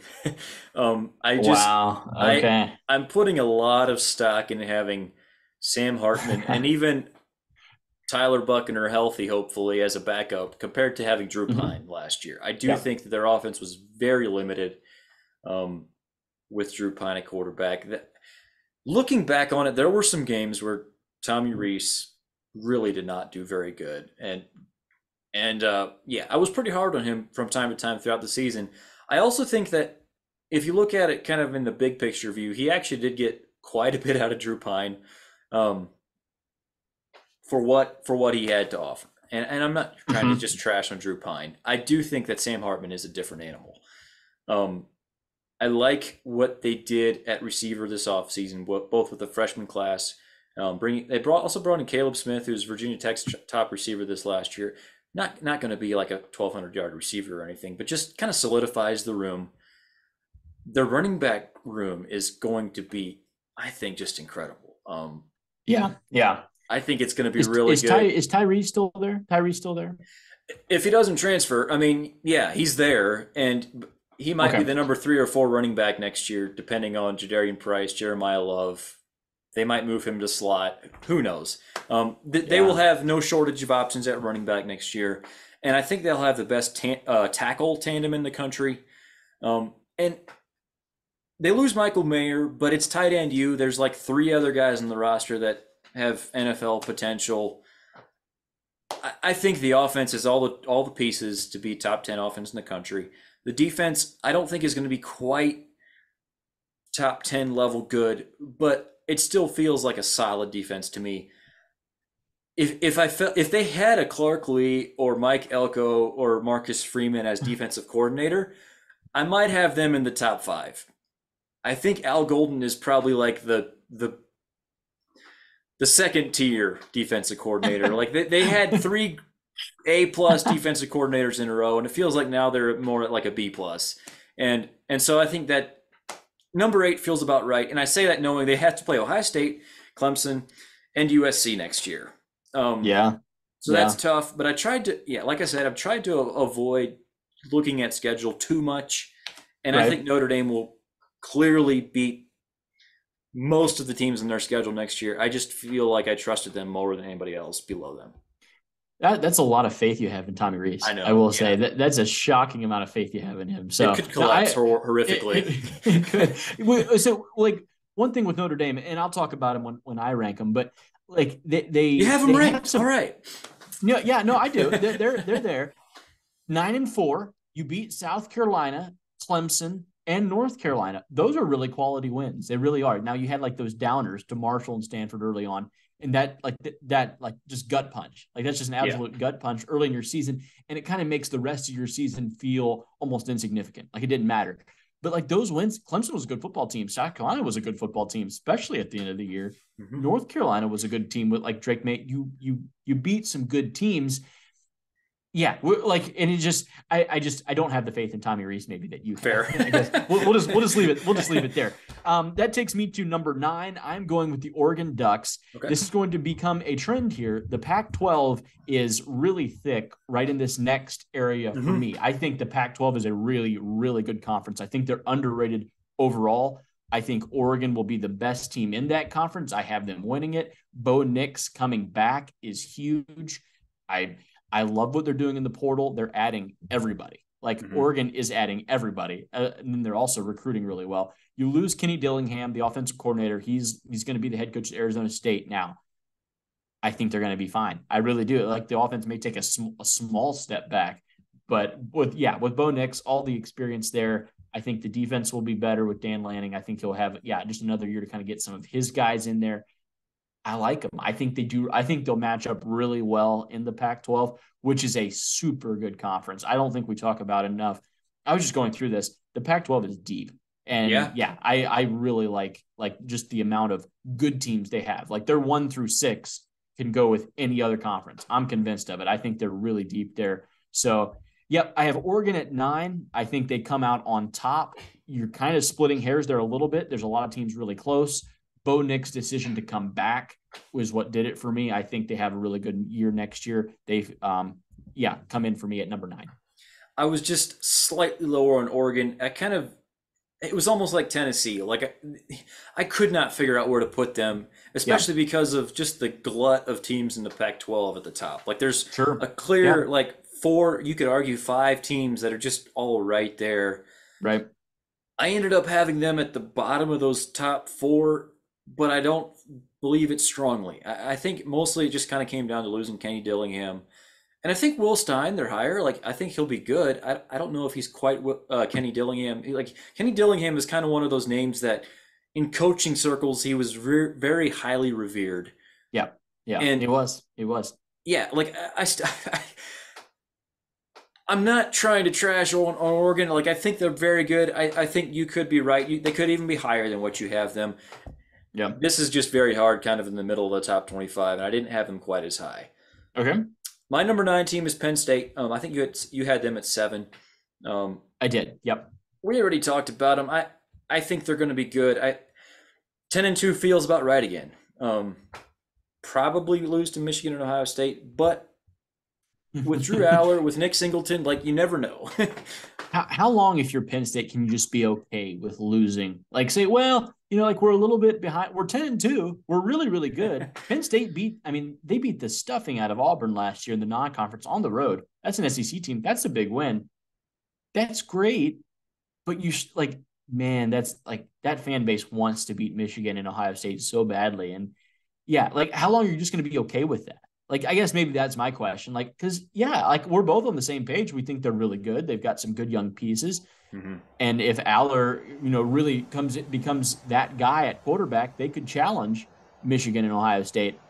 Speaker 2: Wow. Okay.
Speaker 1: I'm putting a lot of stock in having Sam Hartman and even Tyler Buckner healthy, hopefully, as a backup, compared to having Drew Pine last year. I do think that their offense was very limited with Drew Pine at quarterback. Looking back on it, there were some games where Tommy Rees really did not do very good. And I was pretty hard on him from time to time throughout the season. I also think that if you look at it kind of in the big picture view, he actually did get quite a bit out of Drew Pine, um, for what he had to offer. And I'm not trying to just trash on Drew Pine. I do think that Sam Hartman is a different animal. Um, I like what they did at receiver this offseason, both with the freshman class. Also brought in Caleb Smith, who's Virginia Tech's top receiver this last year. Not going to be like a 1,200-yard receiver or anything, but just kind of solidifies the room. Their running back room is going to be, I think, just incredible.
Speaker 2: Yeah.
Speaker 1: I think it's going to be really good.
Speaker 2: Is Tyree still there? Tyree still there?
Speaker 1: If he doesn't transfer, I mean, yeah, he's there, and he might be the number 3 or 4 running back next year, depending on Jadarian Price, Jeremiah Love. They might move him to slot. Who knows? They will have no shortage of options at running back next year, and I think they'll have the best tackle tandem in the country. And they lose Michael Mayer, but it's tight end you. There's like 3 other guys on the roster that have NFL potential. I think the offense has all the pieces to be top 10 offense in the country. The defense, I don't think is going to be quite top 10 level good, but it still feels like a solid defense to me. If they had a Clark Lee or Mike Elko or Marcus Freeman as defensive coordinator, I might have them in the top 5. I think Al Golden is probably like the second tier defensive coordinator. Like they had 3 A+ defensive coordinators in a row, and it feels like now they're more at like a B+. And so I think that number 8 feels about right. And I say that knowing they have to play Ohio State, Clemson, and USC next year. So that's tough. But I tried to, like I said, I've tried to avoid looking at schedule too much. And I think Notre Dame will clearly beat most of the teams in their schedule next year. I just feel like I trusted them more than anybody else below them.
Speaker 2: That's a lot of faith you have in Tommy Rees.
Speaker 1: I know.
Speaker 2: I will say that's a shocking amount of faith you have in him. So
Speaker 1: it could collapse horrifically.
Speaker 2: It could. So, like, one thing with Notre Dame, and I'll talk about him when I rank them, but like
Speaker 1: you have them ranked. All right.
Speaker 2: No, I do. They're there. 9-4. You beat South Carolina, Clemson, and North Carolina. Those are really quality wins. They really are. Now you had like those downers to Marshall and Stanford early on. And that just gut punch, like that's just an absolute gut punch early in your season. And it kind of makes the rest of your season feel almost insignificant. Like it didn't matter. But like those wins, Clemson was a good football team. South Carolina was a good football team, especially at the end of the year. Mm-hmm. North Carolina was a good team with like Drake May. You beat some good teams. Yeah, like, and it just, I don't have the faith in Tommy Rees, maybe that you have.
Speaker 1: Fair.
Speaker 2: I guess we'll just leave it. We'll just leave it there. That takes me to number 9. I'm going with the Oregon Ducks. Okay. This is going to become a trend here. The Pac-12 is really thick right in this next area for me. I think the Pac-12 is a really, really good conference. I think they're underrated overall. I think Oregon will be the best team in that conference. I have them winning it. Bo Nix coming back is huge. I love what they're doing in the portal. They're adding everybody. Like Oregon is adding everybody. And then they're also recruiting really well. You lose Kenny Dillingham, the offensive coordinator. He's going to be the head coach at Arizona State now. I think they're going to be fine. I really do. Like the offense may take a small step back, but with Bo Nix, all the experience there, I think the defense will be better with Dan Lanning. I think he'll have, just another year to kind of get some of his guys in there. I like them. I think they do. I think they'll match up really well in the Pac-12, which is a super good conference. I don't think we talk about it enough. I was just going through this. The Pac-12 is deep. And I really like just the amount of good teams they have. Like their 1 through 6 can go with any other conference. I'm convinced of it. I think they're really deep there. So, I have Oregon at 9. I think they come out on top. You're kind of splitting hairs there a little bit. There's a lot of teams really close. Bo Nix's decision to come back was what did it for me. I think they have a really good year next year. They've, come in for me at number 9.
Speaker 1: I was just slightly lower on Oregon. It was almost like Tennessee. Like I could not figure out where to put them, especially because of just the glut of teams in the Pac-12 at the top. Like there's a clear, 4, you could argue 5 teams that are just all right there.
Speaker 2: Right.
Speaker 1: I ended up having them at the bottom of those top 4, but I don't believe it strongly. I think mostly it just kind of came down to losing Kenny Dillingham. And I think Will Stein, they're higher. Like, I think he'll be good. I don't know if he's quite Kenny Dillingham. Like, Kenny Dillingham is kind of one of those names that in coaching circles, he was very highly revered.
Speaker 2: Yeah. Yeah.
Speaker 1: And
Speaker 2: He was. He was.
Speaker 1: yeah, like I'm not trying to trash on Oregon. Like I think they're very good. I think you could be right. They could even be higher than what you have them.
Speaker 2: Yeah.
Speaker 1: This is just very hard, kind of in the middle of the top 25, and I didn't have them quite as high.
Speaker 2: Okay.
Speaker 1: My number 9 team is Penn State. I think you had them at 7.
Speaker 2: I did. Yep.
Speaker 1: We already talked about them. I think they're going to be good. 10-2 feels about right again. Probably lose to Michigan and Ohio State, but with Drew Aller, with Nick Singleton, like you never know.
Speaker 2: How long, if you're Penn State, can you just be okay with losing? Like say, well, like we're a little bit behind. We're 10-2. We're really, really good. Penn State they beat the stuffing out of Auburn last year in the non-conference on the road. That's an SEC team. That's a big win. That's great. But man, that's like that fan base wants to beat Michigan and Ohio State so badly. And yeah, like how long are you just going to be okay with that? Like, I guess maybe that's my question. Like, because yeah, like we're both on the same page. We think they're really good. They've got some good young pieces. Mm-hmm. And if Aller, really becomes that guy at quarterback, they could challenge Michigan and Ohio State.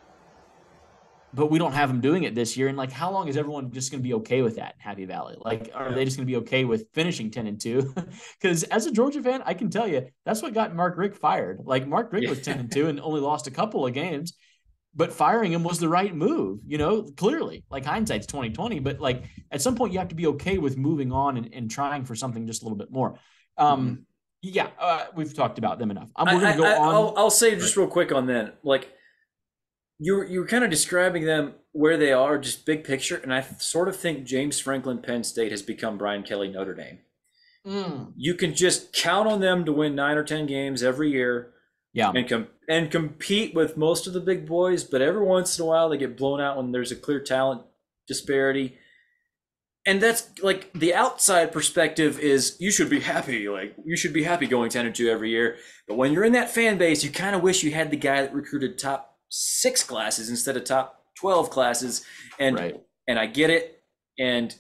Speaker 2: But we don't have them doing it this year. And like, how long is everyone just going to be okay with that in Happy Valley? Like, are they just going to be okay with finishing 10-2? Because as a Georgia fan, I can tell you that's what got Mark Richt fired. Like Mark Richt was 10-2 and only lost a couple of games. But firing him was the right move, clearly. Like hindsight's 2020, but like at some point you have to be okay with moving on and trying for something just a little bit more. We've talked about them enough. We're going to go on.
Speaker 1: I'll say just real quick on that. Like you were kind of describing them where they are, just big picture, and I sort of think James Franklin Penn State has become Brian Kelly Notre Dame. You can just count on them to win 9 or 10 games every year.
Speaker 2: Yeah,
Speaker 1: and compete with most of the big boys, but every once in a while they get blown out when there's a clear talent disparity. And that's like the outside perspective is you should be happy. Like you should be happy going 10-2 every year. But when you're in that fan base, you kind of wish you had the guy that recruited top 6 classes instead of top 12 classes. And
Speaker 2: right.
Speaker 1: And I get it. And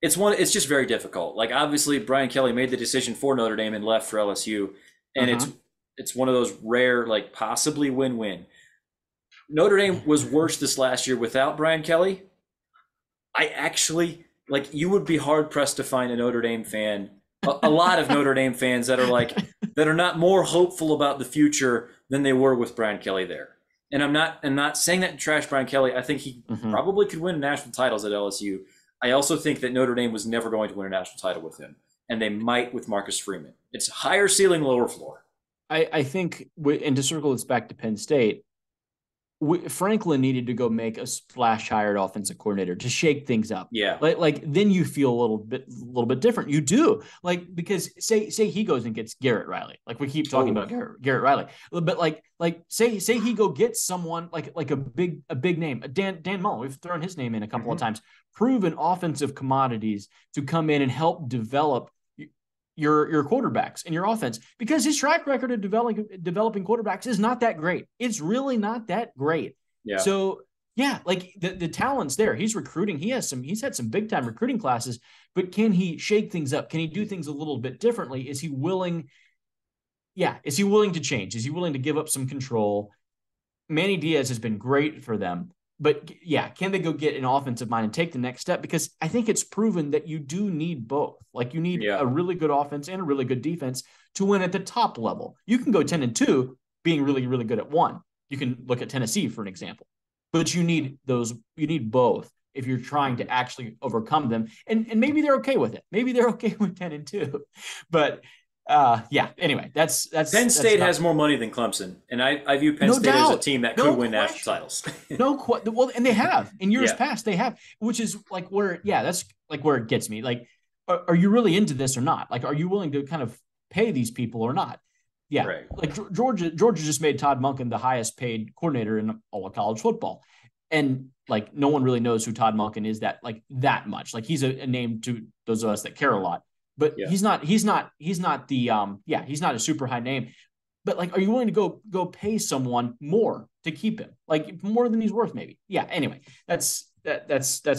Speaker 1: it's just very difficult. Like obviously Brian Kelly made the decision for Notre Dame and left for LSU. And it's one of those rare, like possibly win-win. Notre Dame was worse this last year without Brian Kelly. I actually, like, you would be hard pressed to find a Notre Dame fan, a lot of Notre Dame fans that are not more hopeful about the future than they were with Brian Kelly there. And I'm not saying that to trash Brian Kelly. I think he probably could win national titles at LSU. I also think that Notre Dame was never going to win a national title with him. And they might with Marcus Freeman. It's higher ceiling, lower floor.
Speaker 2: I think, and to circle this back to Penn State, Franklin needed to go make a splash hired offensive coordinator to shake things up.
Speaker 1: Yeah.
Speaker 2: Like then you feel a little bit different. You do, like, because say he goes and gets Garrett Riley. Like we keep talking about Garrett Riley, but like say he go get someone like a big name, Dan Mullen. We've thrown his name in a couple of times. Proven offensive commodities to come in and help develop your quarterbacks and your offense, because his track record of developing quarterbacks is not that great. It's really not that great.
Speaker 1: Yeah.
Speaker 2: So yeah, like the talent's there. He's recruiting. He's had some big time recruiting classes, but can he shake things up? Can he do things a little bit differently? Is he willing? Yeah. Is he willing to change? Is he willing to give up some control? Manny Diaz has been great for them. But yeah, can they go get an offensive mind and take the next step? Because I think it's proven that you do need both. Like you need a really good offense and a really good defense to win at the top level. You can go 10-2 being really, really good at one. You can look at Tennessee for an example. But you need both if you're trying to actually overcome them. And maybe they're okay with it. Maybe they're okay with 10-2. But anyway, that's
Speaker 1: Penn State has more money than Clemson, and I view Penn State as a team that could win national titles.
Speaker 2: Well, and they have in years past. They have, which is like where that's like where it gets me. Like, are you really into this or not? Like, are you willing to kind of pay these people or not? Yeah, right. Like Georgia just made Todd Monken the highest paid coordinator in all of college football, and like no one really knows who Todd Monken is that much. Like he's a name to those of us that care a lot. But he's not the he's not a super high name. But like, are you willing to go pay someone more to keep him? Like more than he's worth, maybe. Yeah. Anyway, that's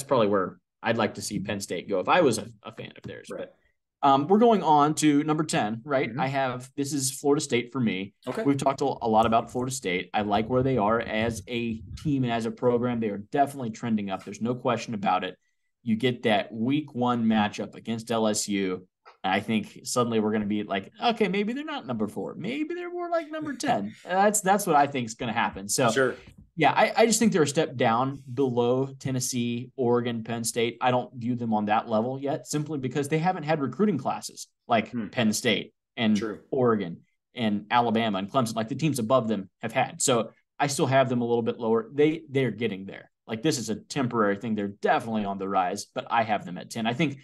Speaker 2: probably where I'd like to see Penn State go if I was a fan of theirs.
Speaker 1: Right.
Speaker 2: We're going on to number 10, right?
Speaker 1: Mm-hmm.
Speaker 2: This is Florida State for me.
Speaker 1: Okay.
Speaker 2: We've talked a lot about Florida State. I like where they are as a team and as a program. They are definitely trending up. There's no question about it. You get that week one matchup against LSU. I think suddenly we're going to be like, okay, maybe they're not number 4. Maybe they're more like number 10. That's what I think is going to happen. So
Speaker 1: Sure.
Speaker 2: yeah, I just think they're a step down below Tennessee, Oregon, Penn State. I don't view them on that level yet, simply because they haven't had recruiting classes like Penn State and
Speaker 1: True.
Speaker 2: Oregon and Alabama and Clemson, like the teams above them have had. So I still have them a little bit lower. They're getting there. Like this is a temporary thing. They're definitely on the rise, but I have them at 10. I think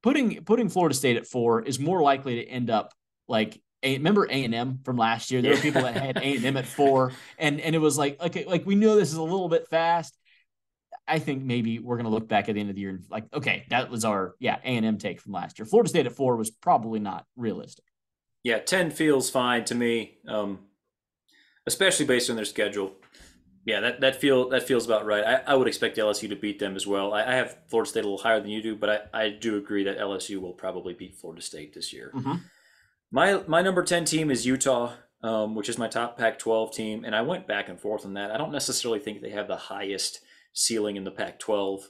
Speaker 2: putting Florida State at 4 is more likely to end up like remember A&M from last year? There were people that had A&M at 4, and it was like, okay, like we know this is a little bit fast. I think maybe we're going to look back at the end of the year and like, okay, that was our A&M take from last year. Florida State at 4 was probably not realistic.
Speaker 1: Yeah, 10 feels fine to me, especially based on their schedule. Yeah, that feels about right. I would expect LSU to beat them as well. I have Florida State a little higher than you do, but I do agree that LSU will probably beat Florida State this year.
Speaker 2: Mm-hmm.
Speaker 1: My number 10 team is Utah, which is my top Pac-12 team, and I went back and forth on that. I don't necessarily think they have the highest ceiling in the Pac-12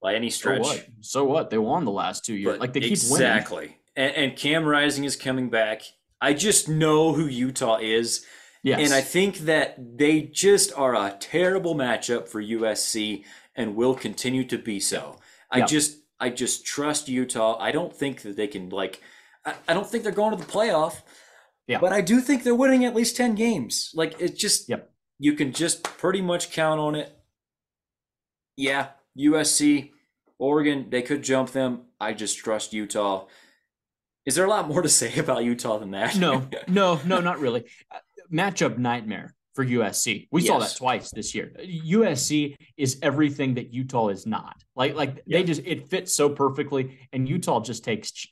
Speaker 1: by any stretch.
Speaker 2: So what? They won the last 2 years.
Speaker 1: But
Speaker 2: like they keep winning.
Speaker 1: Exactly. And Cam Rising is coming back. I just know who Utah is.
Speaker 2: Yes.
Speaker 1: And I think that they just are a terrible matchup for USC and will continue to be so. I just trust Utah. I don't think that they can I don't think they're going to the playoff. Yeah. But I do think they're winning at least 10 games. Like it's just you can just pretty much count on it. Yeah, USC, Oregon, they could jump them. I just trust Utah. Is there a lot more to say about Utah than that?
Speaker 2: No, not really. Matchup nightmare for USC. We saw that twice this year. USC is everything that Utah is not. They just, it fits so perfectly, and Utah just takes,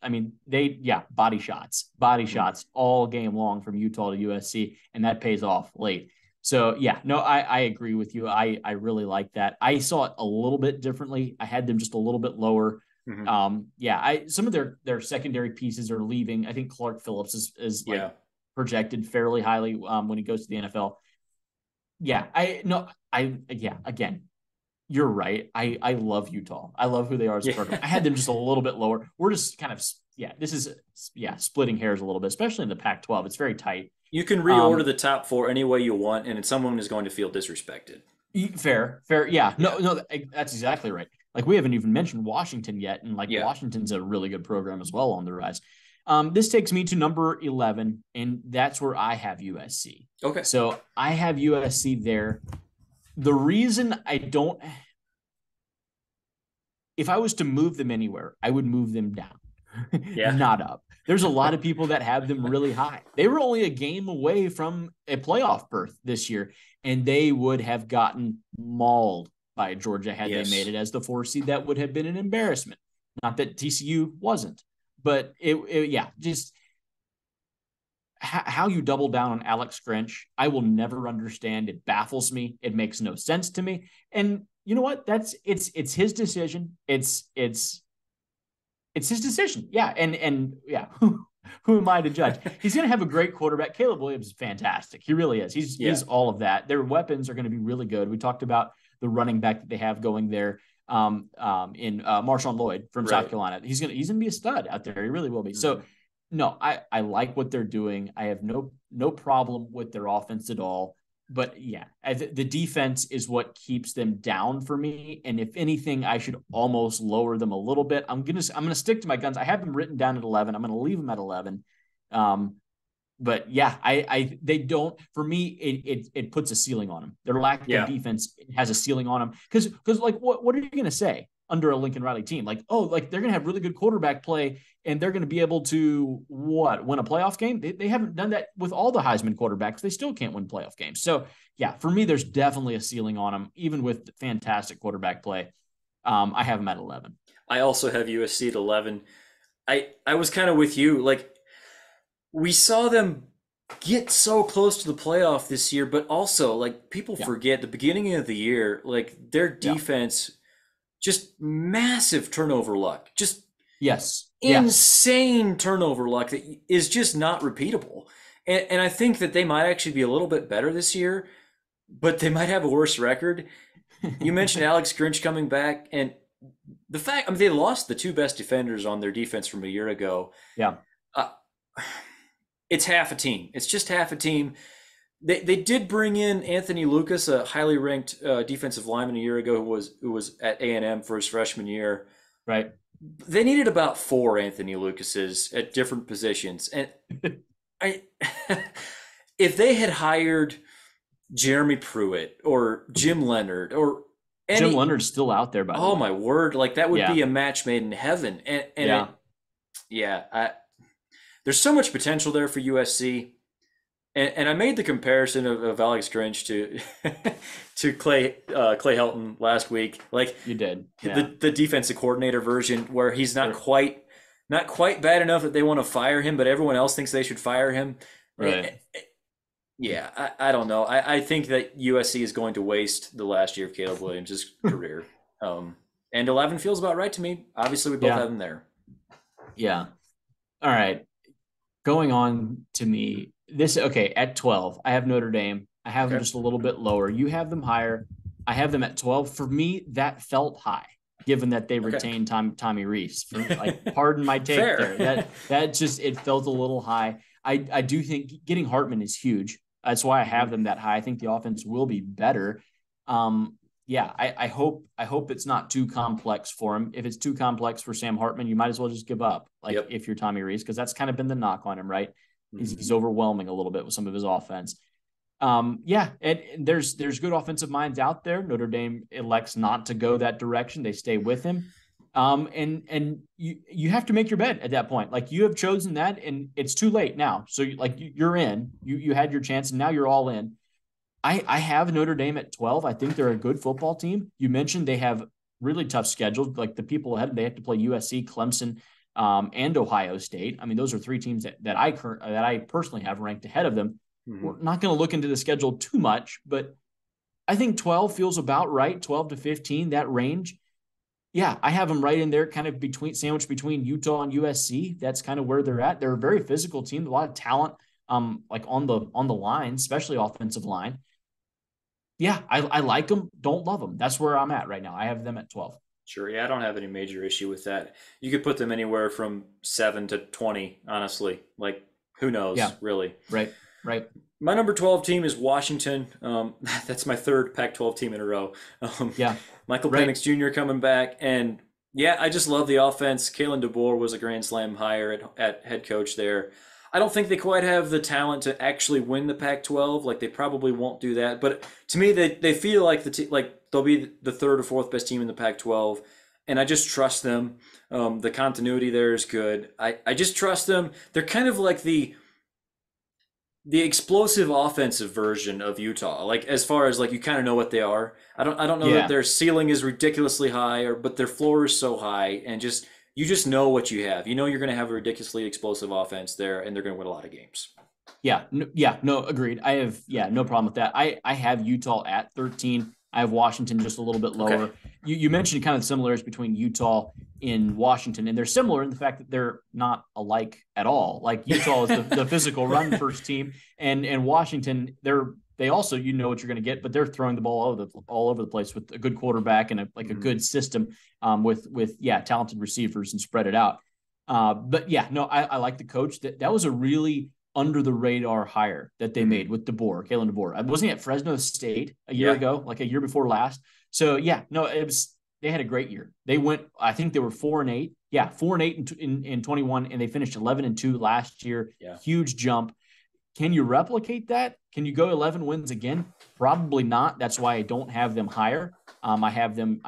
Speaker 2: body shots all game long from Utah to USC, and that pays off late. So I agree with you. I really like that. I saw it a little bit differently. I had them just a little bit lower. Mm-hmm. Some of their secondary pieces are leaving. I think Clark Phillips is projected fairly highly when he goes to the NFL. Again, you're right. I love Utah. I love who they are as a program. I had them just a little bit lower. We're just kind of splitting hairs a little bit, especially in the Pac-12. It's very tight.
Speaker 1: You can reorder the top 4 any way you want, and someone is going to feel disrespected.
Speaker 2: Fair. Yeah. No, that's exactly right. Like we haven't even mentioned Washington yet, and Washington's a really good program as well on the rise. This takes me to number 11, and that's where I have USC.
Speaker 1: Okay.
Speaker 2: So I have USC there. The reason I don't, if I was to move them anywhere, I would move them down, not up. There's a lot of people that have them really high. They were only a game away from a playoff berth this year, and they would have gotten mauled by Georgia had they made it as the 4 seed. That would have been an embarrassment. Not that TCU wasn't, but just how you double down on Alex Grinch, I will never understand. It baffles me. It makes no sense to me. And you know what? It's his decision. It's his decision. Yeah. And who am I to judge? He's going to have a great quarterback. Caleb Williams is fantastic. He really is. He's all of that. Their weapons are going to be really good. We talked about the running back that they have going there in Marshawn Lloyd from South Carolina. He's going to be a stud out there. He really will be. Mm-hmm. So no, I like what they're doing. I have no problem with their offense at all. But the defense is what keeps them down for me. And if anything, I should almost lower them a little bit. I'm gonna stick to my guns. I have them written down at 11. I'm gonna leave them at 11. But they don't. For me, it puts a ceiling on them. Their lack of defense has a ceiling on them. Because what are you gonna say under a Lincoln Riley team? They're gonna have really good quarterback play, and they're gonna be able to win a playoff game. They haven't done that with all the Heisman quarterbacks. They still can't win playoff games. So for me, there's definitely a ceiling on them, even with fantastic quarterback play. I have them at 11.
Speaker 1: I also have USC at 11. I was kind of with you. We saw them get so close to the playoff this year, but also people forget the beginning of the year, their defense, just massive turnover luck. Just
Speaker 2: Yes. Yes.
Speaker 1: insane turnover luck that is just not repeatable. And I think that they might actually be a little bit better this year, but they might have a worse record. You mentioned Alex Grinch coming back, and the fact, I mean, they lost the two best defenders on their defense from a year ago.
Speaker 2: Yeah.
Speaker 1: Uh, it's half a team. It's just half a team. They did bring in Anthony Lucas, a highly ranked defensive lineman a year ago who was at A&M for his freshman year.
Speaker 2: Right.
Speaker 1: They needed about four Anthony Lucases at different positions, and I, if they had hired Jeremy Pruitt or Jim Leonard or
Speaker 2: Jim Leonard's still out there, by the way.
Speaker 1: oh my word, like that would
Speaker 2: Yeah.
Speaker 1: be a match made in heaven. And
Speaker 2: Yeah.
Speaker 1: there's so much potential there for USC. And I made the comparison of Alex Grinch to to Clay Helton last week. Like
Speaker 2: You did. Yeah.
Speaker 1: the defensive coordinator version, where he's not quite bad enough that they want to fire him, but everyone else thinks they should fire him.
Speaker 2: Right.
Speaker 1: Yeah, I don't know. I think that USC is going to waste the last year of Caleb Williams' career. And 11 feels about right to me. Obviously, we both have him there.
Speaker 2: Yeah. All right. Going on to me. At 12, I have Notre Dame. I have them just a little bit lower. You have them higher. I have them at 12. For me, that felt high, given that they retained Tommy Rees. Pardon my take there. That just, it felt a little high. I do think getting Hartman is huge. That's why I have them that high. I think the offense will be better. I hope it's not too complex for him. If it's too complex for Sam Hartman, you might as well just give up. If you're Tommy Rees, because that's kind of been the knock on him, right? He's overwhelming a little bit with some of his offense. And there's good offensive minds out there. Notre Dame elects not to go that direction. They stay with him. And you have to make your bed at that point. Like, you have chosen that, and it's too late now. So you're in. You had your chance, and now you're all in. I have Notre Dame at 12. I think they're a good football team. You mentioned they have really tough schedules. Like, the people ahead, they have to play USC, Clemson, and Ohio State. I mean, those are three teams that I personally have ranked ahead of them. Mm-hmm. We're not going to look into the schedule too much, but I think 12 feels about right. 12 to 15, that range. Yeah, I have them right in there, kind of sandwiched between Utah and USC. That's kind of where they're at. They're a very physical team, a lot of talent, like on the line, especially offensive line. Yeah, I like them. Don't love them. That's where I'm at right now. I have them at 12.
Speaker 1: Sure. Yeah, I don't have any major issue with that. You could put them anywhere from 7 to 20, honestly. Like, who knows, really.
Speaker 2: Right.
Speaker 1: My number 12 team is Washington. That's my third Pac-12 team in a row. Michael Penix Jr. coming back. And, I just love the offense. Kalen DeBoer was a Grand Slam hire at head coach there. I don't think they quite have the talent to actually win the Pac-12. Like, they probably won't do that. But to me, they feel like they'll be the third or fourth best team in the Pac-12, and I just trust them. The continuity there is good. I just trust them. They're kind of like the explosive offensive version of Utah. Like, as far as like, you kind of know what they are. I don't know that their ceiling is ridiculously high, but their floor is so high, and you just know what you have. You know you're going to have a ridiculously explosive offense there, and they're going to win a lot of games.
Speaker 2: No, agreed. I have, no problem with that. I have Utah at 13. I have Washington just a little bit lower. Okay. You mentioned kind of similarities between Utah and Washington, and they're similar in the fact that they're not alike at all. Like, Utah is the physical run first team, and Washington, they also, you know what you're going to get, but they're throwing the ball all over the place with a good quarterback and a good system, with talented receivers, and spread it out. I like the coach. That was a really under the radar hire that they made with Kalen DeBoer. Wasn't he at Fresno State a year ago, like a year before last? So they had a great year. They went, I think they were 4-8. 4-8 in 21, and they finished 11-2 last year. Yeah. Huge jump. Can you replicate that? Can you go 11 wins again? Probably not. That's why I don't have them higher. I have them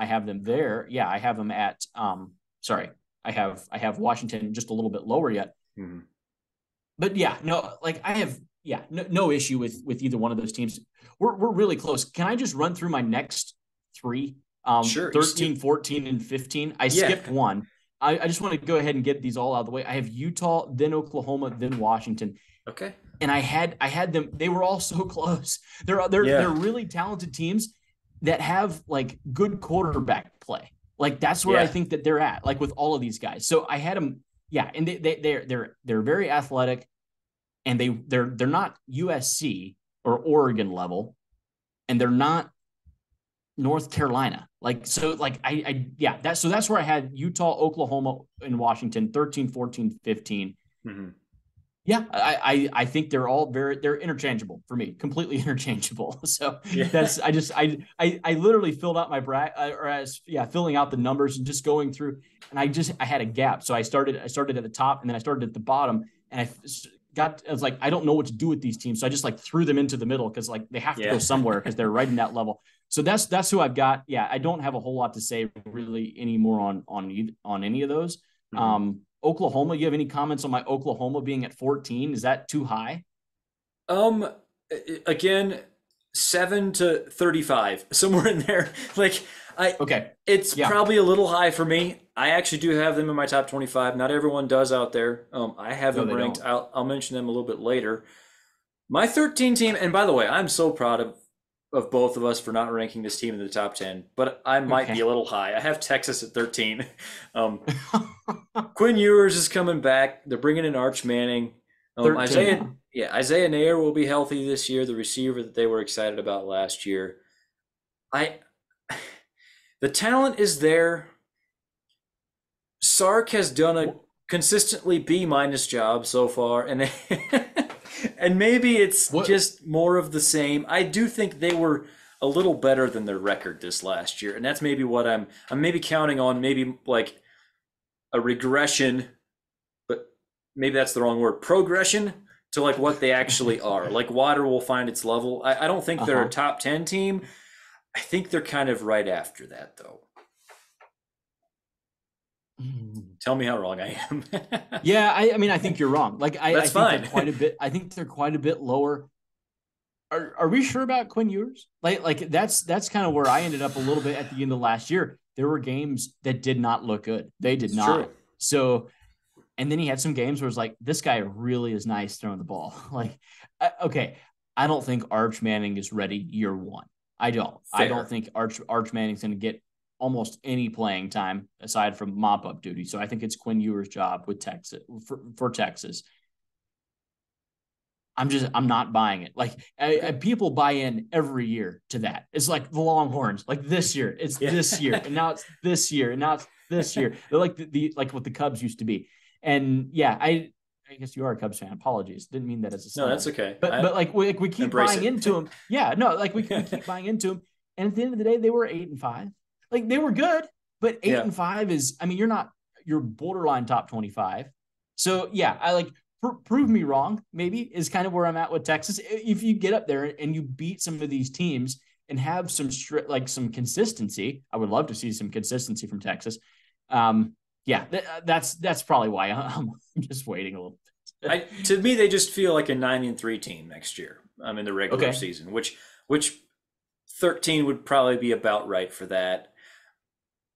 Speaker 2: there. Yeah, I have them at I have Washington just a little bit lower yet. Mm-hmm. But I have no issue with either one of those teams. We're really close. Can I just run through my next three?
Speaker 1: Sure.
Speaker 2: 13, 14, and 15. I skipped one. I just want to go ahead and get these all out of the way. I have Utah, then Oklahoma, then Washington.
Speaker 1: Okay.
Speaker 2: And I had them. They were all so close. They're really talented teams that have like good quarterback play. Like that's where I
Speaker 1: Yeah.
Speaker 2: think that they're at, like with all of these guys. So I had them, yeah, and they're very athletic, and they're not USC or Oregon level, and they're not North Carolina. Like so, like I yeah, that's where I had Utah, Oklahoma, and Washington 13, 14, 15.
Speaker 1: Mm-hmm.
Speaker 2: Yeah, I think they're interchangeable for me, completely interchangeable. So
Speaker 1: Yeah.
Speaker 2: that's I literally filled out my bracket, or as yeah, filling out the numbers and just going through, and I had a gap, so I started at the top and then I started at the bottom, and I was like, I don't know what to do with these teams, so I just like threw them into the middle because like they have to go
Speaker 1: Yeah.
Speaker 2: somewhere because they're right in that level. So that's who I've got. Yeah, I don't have a whole lot to say really anymore on any of those.
Speaker 1: Mm-hmm.
Speaker 2: Oklahoma, you have any comments on my Oklahoma being at 14? Is that too high?
Speaker 1: Um, again, 7 to 35, somewhere in there. Like I,
Speaker 2: Okay.
Speaker 1: it's
Speaker 2: Yeah.
Speaker 1: probably a little high for me. I actually do have them in my top 25. Not everyone does out there. I have
Speaker 2: No,
Speaker 1: them
Speaker 2: they
Speaker 1: ranked.
Speaker 2: don't.
Speaker 1: I'll mention them a little bit later. My 13 team, and by the way, I'm so proud of both of us for not ranking this team in the top 10, but I might be
Speaker 2: Okay.
Speaker 1: a little high. I have Texas at 13. Um, Quinn Ewers is coming back. They're bringing in Arch Manning.
Speaker 2: 13, huh?
Speaker 1: Isaiah Nair will be healthy this year, the receiver that they were excited about last year. I the talent is there. Sark has done a consistently B minus job so far, and and maybe it's
Speaker 2: What?
Speaker 1: just more of the same. I do think they were a little better than their record this last year, and that's maybe what I'm maybe counting on, maybe like a regression, but maybe that's the wrong word, progression to like what they actually are. Like water will find its level. I don't think they're a
Speaker 2: Uh-huh.
Speaker 1: top 10 team. I think they're kind of right after that, though. Tell me how wrong I am.
Speaker 2: Yeah, I mean, I think you're wrong. Like, I
Speaker 1: That's
Speaker 2: think they're
Speaker 1: fine.
Speaker 2: quite a bit. I think they're quite a bit lower. Are we sure about Quinn Ewers? Like that's kind of where I ended up a little bit at the end of last year. There were games that did not look good. They did
Speaker 1: It's true.
Speaker 2: not. So, and then he had some games where it's like, this guy really is nice throwing the ball. Like, okay, I don't think Arch Manning is ready year one. I don't. I don't
Speaker 1: Fair.
Speaker 2: think Arch Manning's going to get almost any playing time aside from mop up duty. So I think it's Quinn Ewers' job with Texas for Texas. I'm not buying it. Like
Speaker 1: Okay.
Speaker 2: people buy in every year to that. It's like the Longhorns. Like this year, it's
Speaker 1: Yeah.
Speaker 2: this year, and now it's this year, and now it's this year. They're like the like what the Cubs used to be. And yeah, I guess you are a Cubs fan. Apologies, didn't mean that as a
Speaker 1: No, that's
Speaker 2: slight.
Speaker 1: okay.
Speaker 2: But
Speaker 1: I
Speaker 2: like we keep
Speaker 1: embrace
Speaker 2: buying
Speaker 1: it.
Speaker 2: into them. Yeah, no, like we keep buying into them. And at the end of the day, they were 8-5. Like they were good, but eight
Speaker 1: Yeah.
Speaker 2: and five is. I mean, you're borderline top 25. So yeah, I like prove me wrong, maybe is kind of where I'm at with Texas. If you get up there and you beat some of these teams and have some consistency, I would love to see some consistency from Texas. Yeah, that's probably why I'm just waiting a little bit.
Speaker 1: To me, they just feel like a 9-3 team next year. In the regular
Speaker 2: Okay.
Speaker 1: season, which 13 would probably be about right for that.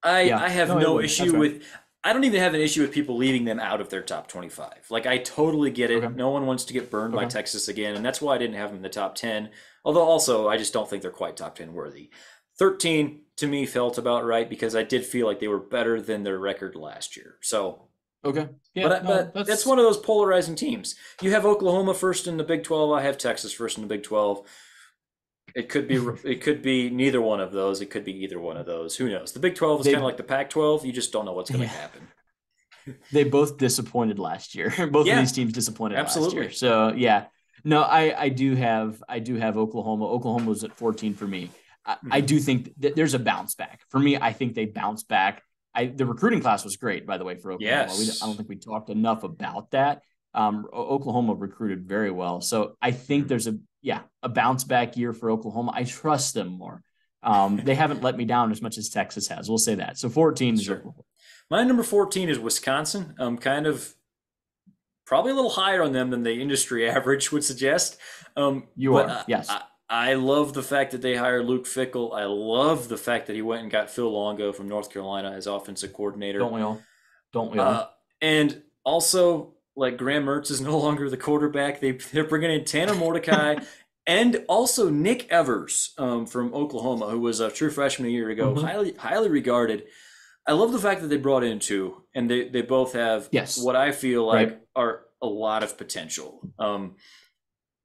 Speaker 1: I
Speaker 2: Yeah.
Speaker 1: have
Speaker 2: No, it
Speaker 1: no
Speaker 2: would. That's
Speaker 1: issue
Speaker 2: right.
Speaker 1: with. I don't even have an issue with people leaving them out of their top 25. Like I totally get
Speaker 2: Okay.
Speaker 1: it. No one wants to get burned by
Speaker 2: Okay.
Speaker 1: Texas again, and that's why I didn't have them in the top 10. Although also I just don't think they're quite top 10 worthy. 13 to me felt about right because I did feel like they were better than their record last year. So,
Speaker 2: Okay. Yeah.
Speaker 1: but
Speaker 2: No,
Speaker 1: that's
Speaker 2: that's
Speaker 1: one of those polarizing teams. You have Oklahoma first in the Big 12. I have Texas first in the Big 12. It could be neither one of those. It could be either one of those. Who knows? The Big 12 is kind of
Speaker 2: they.
Speaker 1: like the Pac 12. You just don't know what's going to
Speaker 2: Yeah.
Speaker 1: happen.
Speaker 2: They both disappointed last year. Both of
Speaker 1: Yeah,
Speaker 2: these teams disappointed last year.
Speaker 1: absolutely.
Speaker 2: So yeah, no, I do have Oklahoma. Oklahoma was at 14 for me. I
Speaker 1: Hmm.
Speaker 2: do think that there's a bounce back for me. I think they bounce back. The recruiting class was great, by the way, for Oklahoma. I don't
Speaker 1: Yes.
Speaker 2: think we talked enough about that. Oklahoma recruited very well, so I think
Speaker 1: Mhm.
Speaker 2: there's a bounce back year for Oklahoma. I trust them more. They haven't let me down as much as Texas has. We'll say that. So 14 is
Speaker 1: Sure.
Speaker 2: Oklahoma.
Speaker 1: My number 14 is Wisconsin. Kind of probably a little higher on them than the industry average would suggest.
Speaker 2: You
Speaker 1: But
Speaker 2: are, yes.
Speaker 1: I love the fact that they hired Luke Fickle. I love the fact that he went and got Phil Longo from North Carolina as offensive coordinator.
Speaker 2: Don't we all? Don't we
Speaker 1: Uh,
Speaker 2: all?
Speaker 1: and also, like Graham Mertz is no longer the quarterback. They're bringing in Tanner Mordecai and also Nick Evers from Oklahoma, who was a true freshman a year ago,
Speaker 2: Mhm.
Speaker 1: highly regarded. I love the fact that they brought in two, and they both have
Speaker 2: Yes.
Speaker 1: what I feel
Speaker 2: Right.
Speaker 1: like are a lot of potential.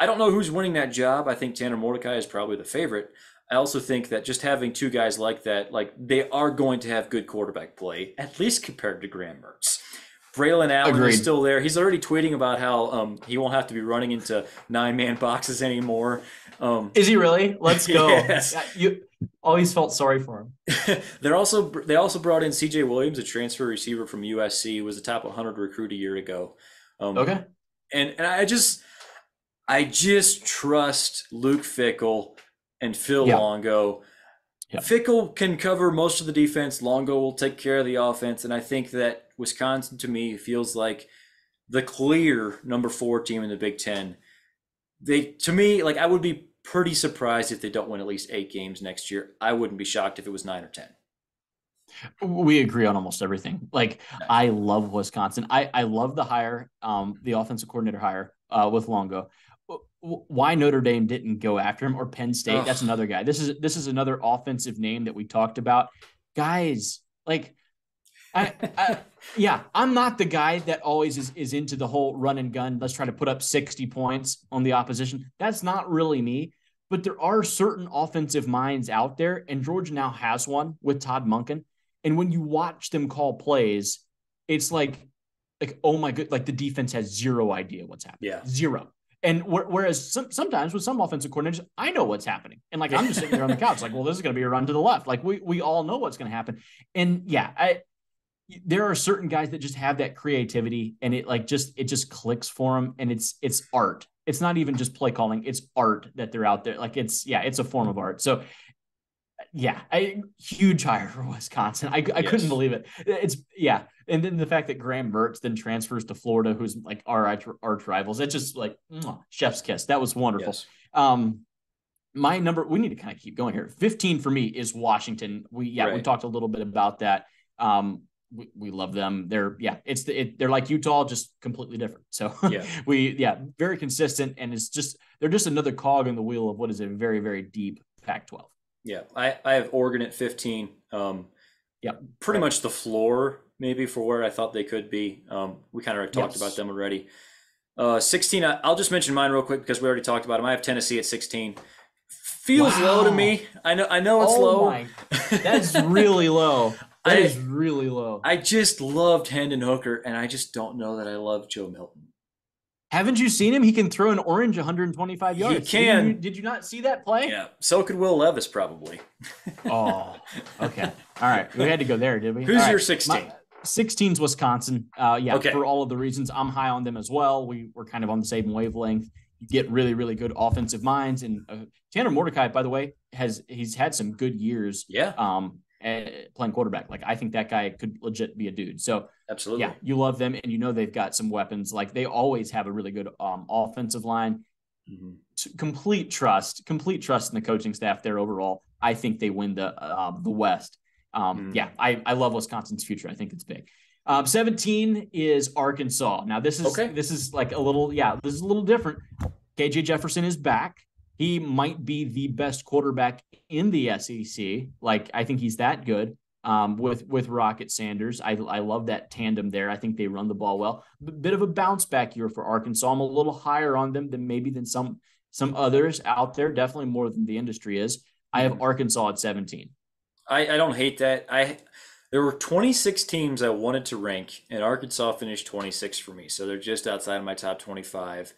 Speaker 1: I don't know who's winning that job. I think Tanner Mordecai is probably the favorite. I also think that just having two guys like that, like they are going to have good quarterback play, at least compared to Graham Mertz. Braylon Allen is
Speaker 2: Agreed.
Speaker 1: still there. He's already tweeting about how he won't have to be running into 9-man boxes anymore.
Speaker 2: Is he really? Let's go.
Speaker 1: Yes.
Speaker 2: You always felt sorry for him.
Speaker 1: They also brought in C.J. Williams, a transfer receiver from USC, who was a top 100 recruit a year ago. Um,
Speaker 2: Okay.
Speaker 1: and I just trust Luke Fickell and Phil
Speaker 2: Yeah.
Speaker 1: Longo.
Speaker 2: Yeah.
Speaker 1: Fickell can cover most of the defense. Longo will take care of the offense, and I think that Wisconsin, to me, feels like the clear number 4 team in the Big Ten. To me, like I would be pretty surprised if they don't win at least 8 games next year. I wouldn't be shocked if it was 9 or 10.
Speaker 2: We agree on almost everything. Like
Speaker 1: Nice.
Speaker 2: I love Wisconsin. I love the hire, the offensive coordinator hire with Longo. Why Notre Dame didn't go after him or Penn State? That's
Speaker 1: Ugh.
Speaker 2: another guy. This is another offensive name that we talked about. Guys, like yeah, I'm not the guy that always is into the whole run and gun. Let's try to put up 60 points on the opposition. That's not really me. But there are certain offensive minds out there, and Georgia now has one with Todd Monken. And when you watch them call plays, it's like oh my good, like the defense has zero idea what's happening,
Speaker 1: Yeah.
Speaker 2: zero. And whereas sometimes with some offensive coordinators, I know what's happening, and like I'm just sitting there on the couch, like, well, this is going to be a run to the left. Like we all know what's going to happen, and yeah, there are certain guys that just have that creativity, and it just clicks for them, and it's art. It's not even just play calling; it's art that they're out there. Like it's a form of art. So yeah, huge hire for Wisconsin. I couldn't
Speaker 1: Yes.
Speaker 2: believe it. It's yeah, and then the fact that Graham Mertz then transfers to Florida, who's like our arch rivals. It's just like chef's kiss. That was wonderful.
Speaker 1: Yes.
Speaker 2: My number. We need to kind of keep going here. 15 for me is Washington. We
Speaker 1: Right.
Speaker 2: talked a little bit about that. We love them. They're like Utah, just completely different. So
Speaker 1: Yeah.
Speaker 2: very consistent, and they're just another cog in the wheel of what is a very very deep Pac-12.
Speaker 1: Yeah. I have Oregon at 15.
Speaker 2: Yeah.
Speaker 1: Pretty much the floor maybe for where I thought they could be. We kind of talked about them already. 16, I'll just mention mine real quick because we already talked about them. I have Tennessee at 16. Feels low to me. I know it's low.
Speaker 2: That's really low. That is really low.
Speaker 1: I just loved Hendon Hooker, and I just don't know that I love Joe Milton.
Speaker 2: Haven't you seen him? He can throw an orange 125 yards.
Speaker 1: He can.
Speaker 2: Did you not see that play?
Speaker 1: Yeah. So could Will Levis probably.
Speaker 2: Oh, okay. All right. We had to go there, did we?
Speaker 1: Who's your 16?
Speaker 2: 16's Wisconsin.
Speaker 1: Okay.
Speaker 2: For all of the reasons, I'm high on them as well. We're kind of on the same wavelength. You get really, really good offensive minds, and Tanner Mordecai, by the way, he's had some good years.
Speaker 1: Yeah.
Speaker 2: Playing quarterback. Like I think that guy could legit be a dude. So
Speaker 1: absolutely.
Speaker 2: Yeah, you love them, and you know they've got some weapons. Like they always have a really good offensive line.
Speaker 1: Mm-hmm.
Speaker 2: Complete trust in the coaching staff there overall. I think they win the West. Yeah, I love Wisconsin's future. I think it's big. 17 is Arkansas. Now this is like a little this is a little different. KJ Jefferson is back. He might be the best quarterback in the SEC. Like I think he's that good. With Rocket Sanders, I love that tandem there. I think they run the ball well. Bit of a bounce back year for Arkansas. I'm a little higher on them than some others out there. Definitely more than the industry is. I have Arkansas at 17.
Speaker 1: I don't hate that. There were 26 teams I wanted to rank, and Arkansas finished 26 for me. So they're just outside of my top 25.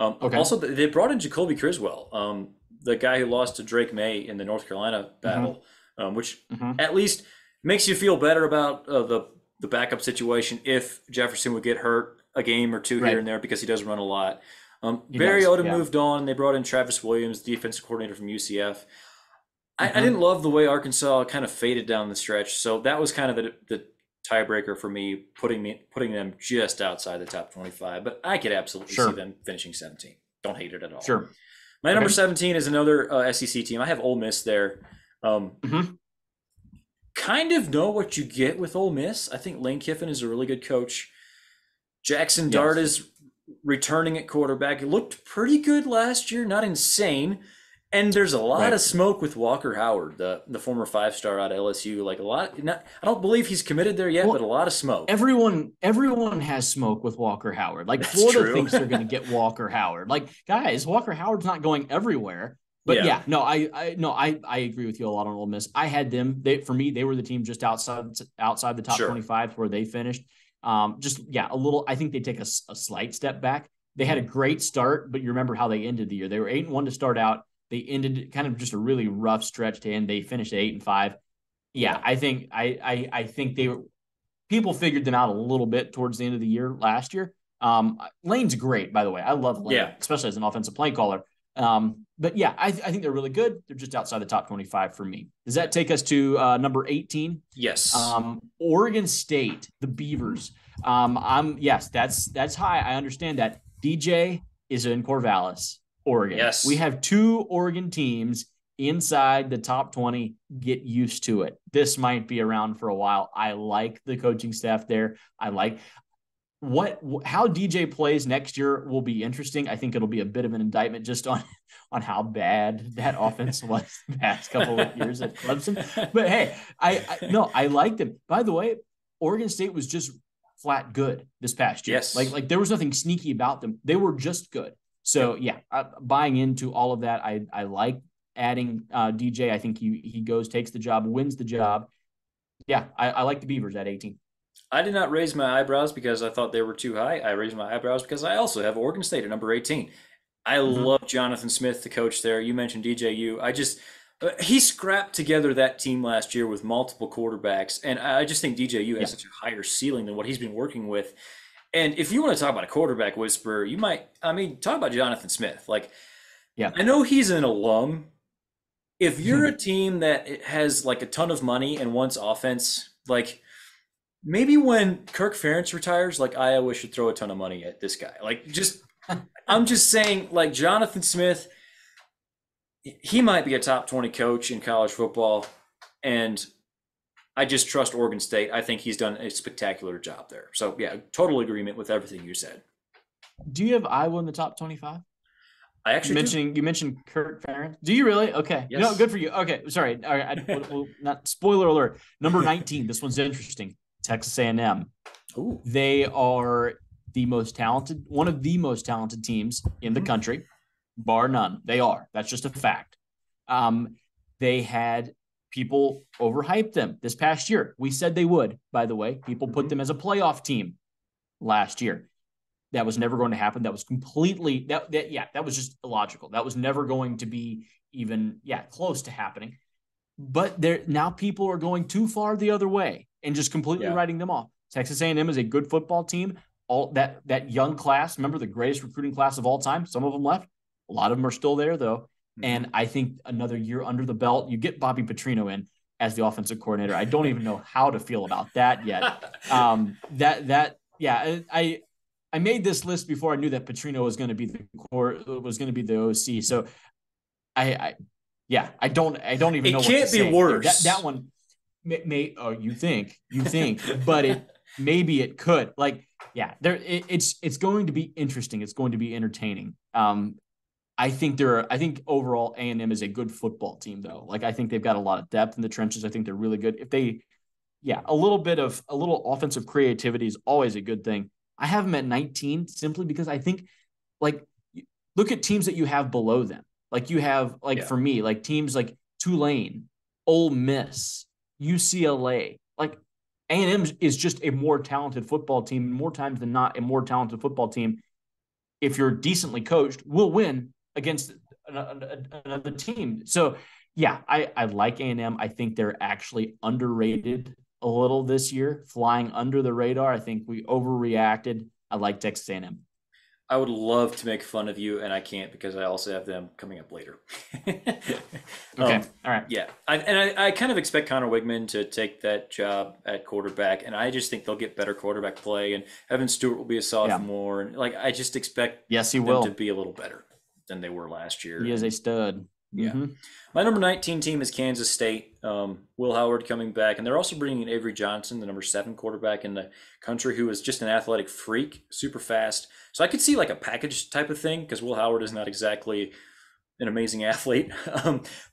Speaker 1: Okay. Also, they brought in Jacoby Criswell, the guy who lost to Drake May in the North Carolina battle, which at least makes you feel better about the backup situation if Jefferson would get hurt a game or two here and there because he does run a lot. Barry Odom moved on. They brought in Travis Williams, defensive coordinator from UCF. I didn't love the way Arkansas kind of faded down the stretch, so that was kind of the tiebreaker for me, putting them just outside the top 25. But I could absolutely see them finishing 17. Don't hate it at all.
Speaker 2: Sure.
Speaker 1: My number 17 is another SEC team. I have Ole Miss there. Kind of know what you get with Ole Miss. I think Lane Kiffin is a really good coach. Jackson Dart is returning at quarterback. It looked pretty good last year, not insane. And there's a lot
Speaker 2: Right.
Speaker 1: of smoke with Walker Howard, the former 5-star out of LSU. Like a lot, not, I don't believe he's committed there yet, but a
Speaker 2: Well,
Speaker 1: lot of smoke.
Speaker 2: everyone has smoke with Walker Howard. Like
Speaker 1: That's
Speaker 2: Florida
Speaker 1: true.
Speaker 2: thinks they're going to get Walker Howard. Like guys, Walker Howard's not going everywhere. But
Speaker 1: Yeah,
Speaker 2: yeah, no, I agree with you a lot on Ole Miss. I had them. For me, they were the team just outside the top
Speaker 1: sure.
Speaker 2: 25 where they finished. Just yeah, a little. I think they take a slight step back. They had a great start, but you remember how they ended the year. They were 8-1 to start out. They ended kind of just a really rough stretch to end. They finished at 8-5. Yeah,
Speaker 1: Yeah,
Speaker 2: I think they were people figured them out a little bit towards the end of the year last year. Lane's great, by the way. I love
Speaker 1: yeah.
Speaker 2: Lane, especially as an offensive play caller. But yeah, I think they're really good. They're just outside the top 25 for me. Does that take us to number 18?
Speaker 1: Yes,
Speaker 2: Oregon State, the Beavers. I'm yes, that's high. I understand that. DJ is in Corvallis, Oregon. We
Speaker 1: yes.
Speaker 2: have two Oregon teams inside the top 20. Get used to it. This might be around for a while. I like the coaching staff there. I like what how DJ plays next year will be interesting. I think it'll be a bit of an indictment just on how bad that offense was the past couple of years at Clemson. But hey, I no, I liked them. By the way, Oregon State was just flat good this past year.
Speaker 1: Yes.
Speaker 2: Like there was nothing sneaky about them. They were just good. So
Speaker 1: Yep.
Speaker 2: yeah, buying into all of that. I like adding DJ. I think he goes, takes the job, wins the job. Yeah, I like the Beavers at 18.
Speaker 1: I did not raise my eyebrows because I thought they were too high. I raised my eyebrows because I also have Oregon State at number 18. I
Speaker 2: Mm-hmm.
Speaker 1: love Jonathan Smith, the coach there. You mentioned DJU. He scrapped together that team last year with multiple quarterbacks, and I just think DJU has
Speaker 2: Yeah.
Speaker 1: such a higher ceiling than what he's been working with. And if you want to talk about a quarterback whisperer, talk about Jonathan Smith. Like,
Speaker 2: Yeah.
Speaker 1: I know he's an alum. If you're a team that has like a ton of money and wants offense, like maybe when Kirk Ferentz retires, like Iowa should throw a ton of money at this guy. I'm just saying, like Jonathan Smith, he might be a top 20 coach in college football, and I just trust Oregon State. I think he's done a spectacular job there. So yeah, total agreement with everything you said.
Speaker 2: Do you have Iowa in the top 25?
Speaker 1: I actually do.
Speaker 2: You mentioned Kurt Ferentz. Do you really? Okay. No,
Speaker 1: Yes.
Speaker 2: good for you. Okay. Sorry. All right. Well, not spoiler alert. Number 19. This one's interesting. Texas A&M.
Speaker 1: Ooh.
Speaker 2: They are one of the most talented teams in the country, bar none. They are. That's just a fact. They had people overhype them this past year. We said they would, by the way. People put them as a playoff team last year. That was never going to happen. That was completely that was just illogical. That was never going to be even close to happening. But there now people are going too far the other way and just completely
Speaker 1: Yeah.
Speaker 2: writing them off. Texas A&M is a good football team. All that young class, remember the greatest recruiting class of all time? Some of them left. A lot of them are still there though. And I think another year under the belt, you get Bobby Petrino in as the offensive coordinator. I don't even know how to feel about that yet. I made this list before I knew that Petrino was going to be the OC. So I don't even know.
Speaker 1: It can't be worse.
Speaker 2: That one may you think, but maybe it could. Like it's going to be interesting. It's going to be entertaining. I think overall A&M is a good football team though. Like I think they've got a lot of depth in the trenches. I think they're really good. If they a little offensive creativity is always a good thing. I have them at 19 simply because I think like look at teams that you have below them. Like you have for me, like teams like Tulane, Ole Miss, UCLA. Like A&M is just a more talented football team, more times than not a more talented football team. If you're decently coached, will win against another team. So yeah, I like A&M. I think they're actually underrated a little this year, flying under the radar. I think we overreacted. I like Texas A&M.
Speaker 1: I would love to make fun of you, and I can't because I also have them coming up later.
Speaker 2: Okay, all right.
Speaker 1: Yeah, I kind of expect Connor Wigman to take that job at quarterback, and I just think they'll get better quarterback play, and Evan Stewart will be a sophomore, and I just expect
Speaker 2: yes, he
Speaker 1: them
Speaker 2: will
Speaker 1: to be a little better than they were last year.
Speaker 2: He is a stud.
Speaker 1: Yeah. My number 19 team is Kansas State. Will Howard coming back. And they're also bringing in Avery Johnson, the number 7 quarterback in the country, who is just an athletic freak, super fast. So I could see like a package type of thing because Will Howard is not exactly an amazing athlete.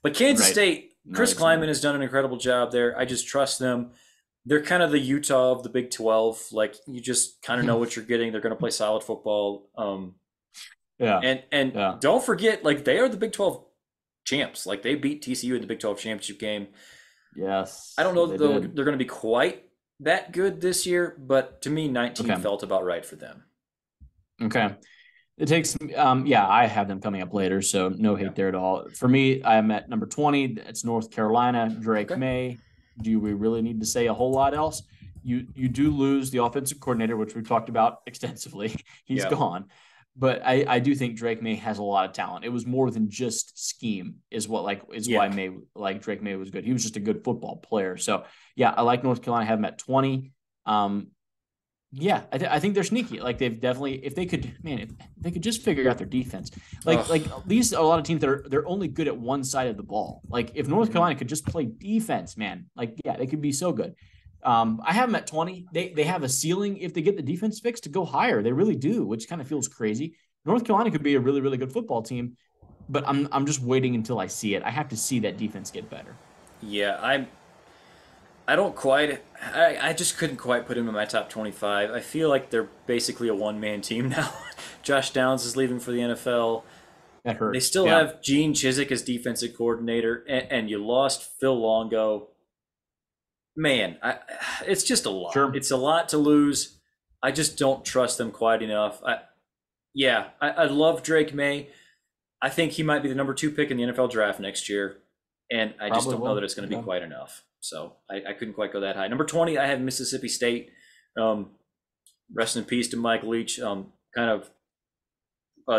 Speaker 1: But Kansas State, Chris Kleiman has done an incredible job there. I just trust them. They're kind of the Utah of the Big 12. Like, you just kind of know what you're getting. They're going to play solid football. And don't forget, like, they are the Big 12 champs. Like, they beat TCU in the Big 12 championship game.
Speaker 2: Yes.
Speaker 1: I don't know that they're going to be quite that good this year, but to me, 19 felt about right for them.
Speaker 2: Okay. It takes, I have them coming up later, so no hate there at all. For me, I'm at number 20. It's North Carolina, Drake May. Do we really need to say a whole lot else? You do lose the offensive coordinator, which we've talked about extensively. He's gone. But I do think Drake May has a lot of talent. It was more than just scheme why Drake May was good. He was just a good football player. So, I like North Carolina. I have them at 20. I think they're sneaky. Like, they've definitely, if they could just figure out their defense. Like these are a lot of teams that they're only good at one side of the ball. Like, if North Carolina could just play defense, man, they could be so good. I have them at 20. They have a ceiling if they get the defense fixed to go higher. They really do, which kind of feels crazy. North Carolina could be a really, really good football team, but I'm just waiting until I see it. I have to see that defense get better.
Speaker 1: Yeah, I just couldn't quite put him in my top 25. I feel like they're basically a one-man team now. Josh Downs is leaving for the NFL.
Speaker 2: That hurts.
Speaker 1: They still have Gene Chizik as defensive coordinator, and you lost Phil Longo. Man, it's just a lot. Sure. It's a lot to lose. I just don't trust them quite enough. I love Drake May. I think he might be the number 2 pick in the NFL draft next year, and I just don't know that it's going to be quite enough. So I couldn't quite go that high. Number 20, I have Mississippi State. Rest in peace to Mike Leach.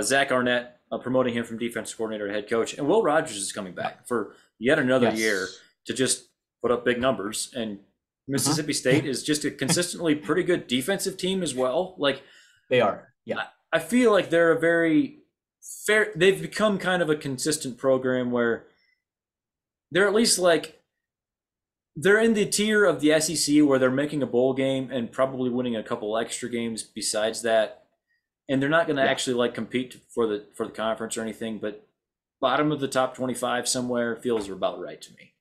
Speaker 1: Zach Arnett, promoting him from defensive coordinator to head coach. And Will Rogers is coming back for yet another year to just put up big numbers. And Mississippi State is just a consistently pretty good defensive team as well. Like,
Speaker 2: they are. Yeah.
Speaker 1: I feel like they're a very fair, they've become kind of a consistent program where they're at least like, they're in the tier of the SEC where they're making a bowl game and probably winning a couple extra games besides that. And they're not going to actually compete for the conference or anything, but bottom of the top 25 somewhere feels about right to me.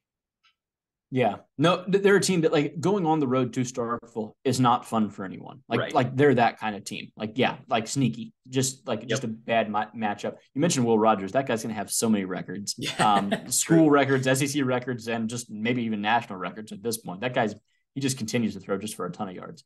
Speaker 2: Yeah. No, they're a team that going on the road to Starkville is not fun for anyone. They're that kind of team. Sneaky, just a bad matchup. You mentioned Will Rogers. That guy's going to have so many records, school records, SEC records, and just maybe even national records at this point. That he just continues to throw just for a ton of yards.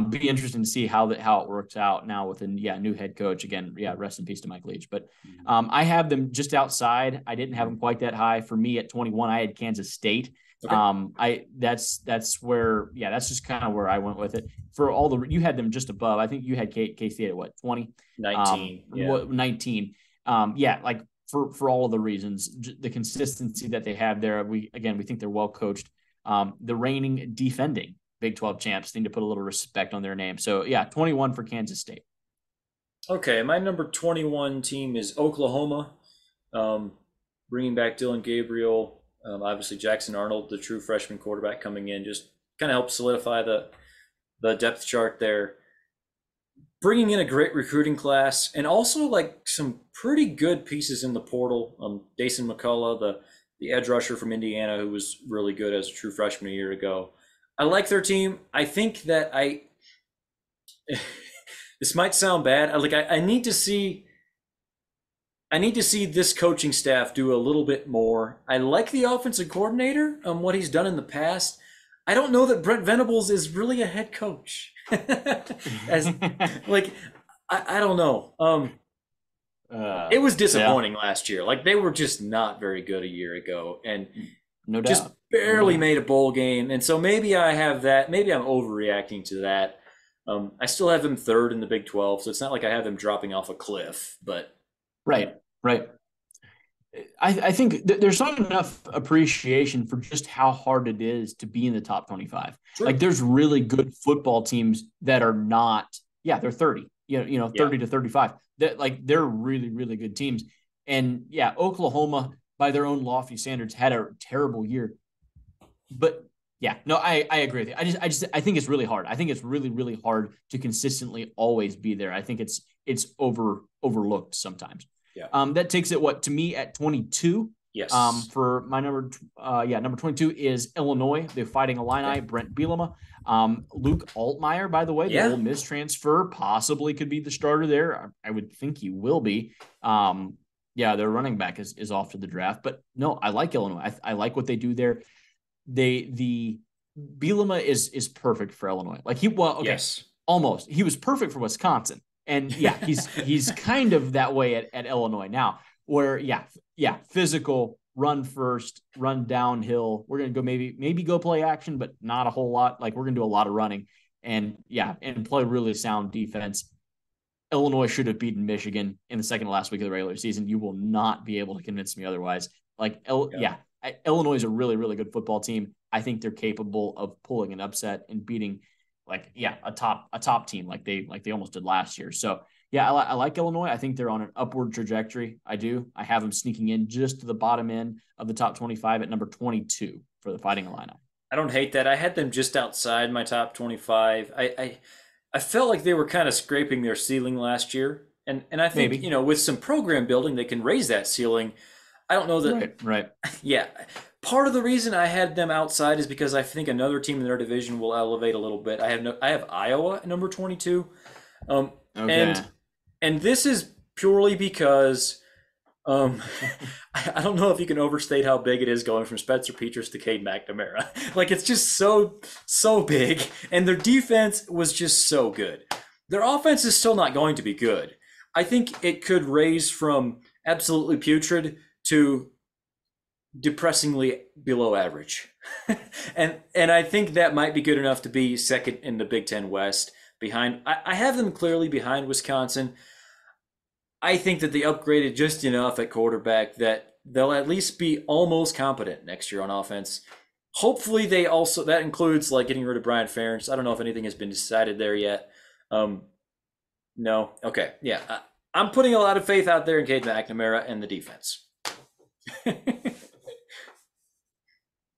Speaker 2: Be interesting to see how it works out now with a new head coach again. Rest in peace to Mike Leach. But I have them just outside. I didn't have them quite that high. For me at 21, I had Kansas State. Okay. That's where that's just kind of where I went with it. For all you had them just above. I think you had K-State at what, 20?
Speaker 1: 19.
Speaker 2: 19. For all of the reasons, the consistency that they have there. We think they're well coached. The reigning defending Big 12 champs need to put a little respect on their name. So 21 for Kansas State.
Speaker 1: Okay, my number 21 team is Oklahoma, bringing back Dylan Gabriel. Obviously, Jackson Arnold, the true freshman quarterback, coming in, just kind of helped solidify the depth chart there. Bringing in a great recruiting class and also some pretty good pieces in the portal. Dason McCullough, the edge rusher from Indiana, who was really good as a true freshman a year ago. I like their team. I think that this might sound bad. I need to see this coaching staff do a little bit more. I like the offensive coordinator, what he's done in the past. I don't know that Brent Venables is really a head coach. I don't know. It was disappointing last year. They were just not very good a year ago, and
Speaker 2: no doubt,
Speaker 1: just barely made a bowl game. And so maybe I have that. Maybe I'm overreacting to that. I still have them third in the Big 12, so it's not like I have them dropping off a cliff, but.
Speaker 2: Right. I think there's not enough appreciation for just how hard it is to be in the top 25. Sure. There's really good football teams that are not, they're 30, 30 to 35. They're really, really good teams. And Oklahoma, by their own lofty standards, had a terrible year. But I agree with you. I think it's really hard. I think it's really, really hard to consistently always be there. I think it's overlooked sometimes.
Speaker 1: Yeah.
Speaker 2: That takes it to me at 22.
Speaker 1: Yes.
Speaker 2: For my number 22 is Illinois, the Fighting Illini,
Speaker 1: Okay.
Speaker 2: Brent Bielema. Luke Altmaier, by the way, the
Speaker 1: Yeah.
Speaker 2: Ole Miss transfer, possibly could be the starter there. I would think he will be. Their running back is off to the draft, but no, I like Illinois. I like what they do there. The Bielema is perfect for Illinois.
Speaker 1: Yes.
Speaker 2: Almost. He was perfect for Wisconsin. And yeah, he's kind of that way at Illinois now, where physical, run first, run downhill. We're gonna go maybe go play action, but not a whole lot. Like we're gonna do a lot of running and play really sound defense. Illinois should have beaten Michigan in the second to last week of the regular season. You will not be able to convince me otherwise. Illinois is a really, really good football team. I think they're capable of pulling an upset and beating a top team like they almost did last year. So yeah, I like Illinois. I think they're on an upward trajectory. I do. I have them sneaking in just to the bottom end of the top 25 at number 22 for the Fighting Illini.
Speaker 1: I don't hate that. I had them just outside my top 25. I felt like they were kind of scraping their ceiling last year. And I think,
Speaker 2: Maybe.
Speaker 1: With some program building, they can raise that ceiling. I don't know that.
Speaker 2: Right.
Speaker 1: Yeah. Part of the reason I had them outside is because I think another team in their division will elevate a little bit. I have Iowa at number 22.
Speaker 2: Okay.
Speaker 1: And this is purely because I don't know if you can overstate how big it is going from Spencer Petras to Cade McNamara. Like it's just so big, and their defense was just so good. Their offense is still not going to be good. I think it could raise from absolutely putrid to depressingly below average. and I think that might be good enough to be second in the Big Ten West behind. I have them clearly behind Wisconsin. I think that they upgraded just enough at quarterback that they'll at least be almost competent next year on offense. Hopefully that includes like getting rid of Brian Ferentz. I don't know if anything has been decided there yet. No. Okay. Yeah. I'm putting a lot of faith out there in Cade McNamara and the defense.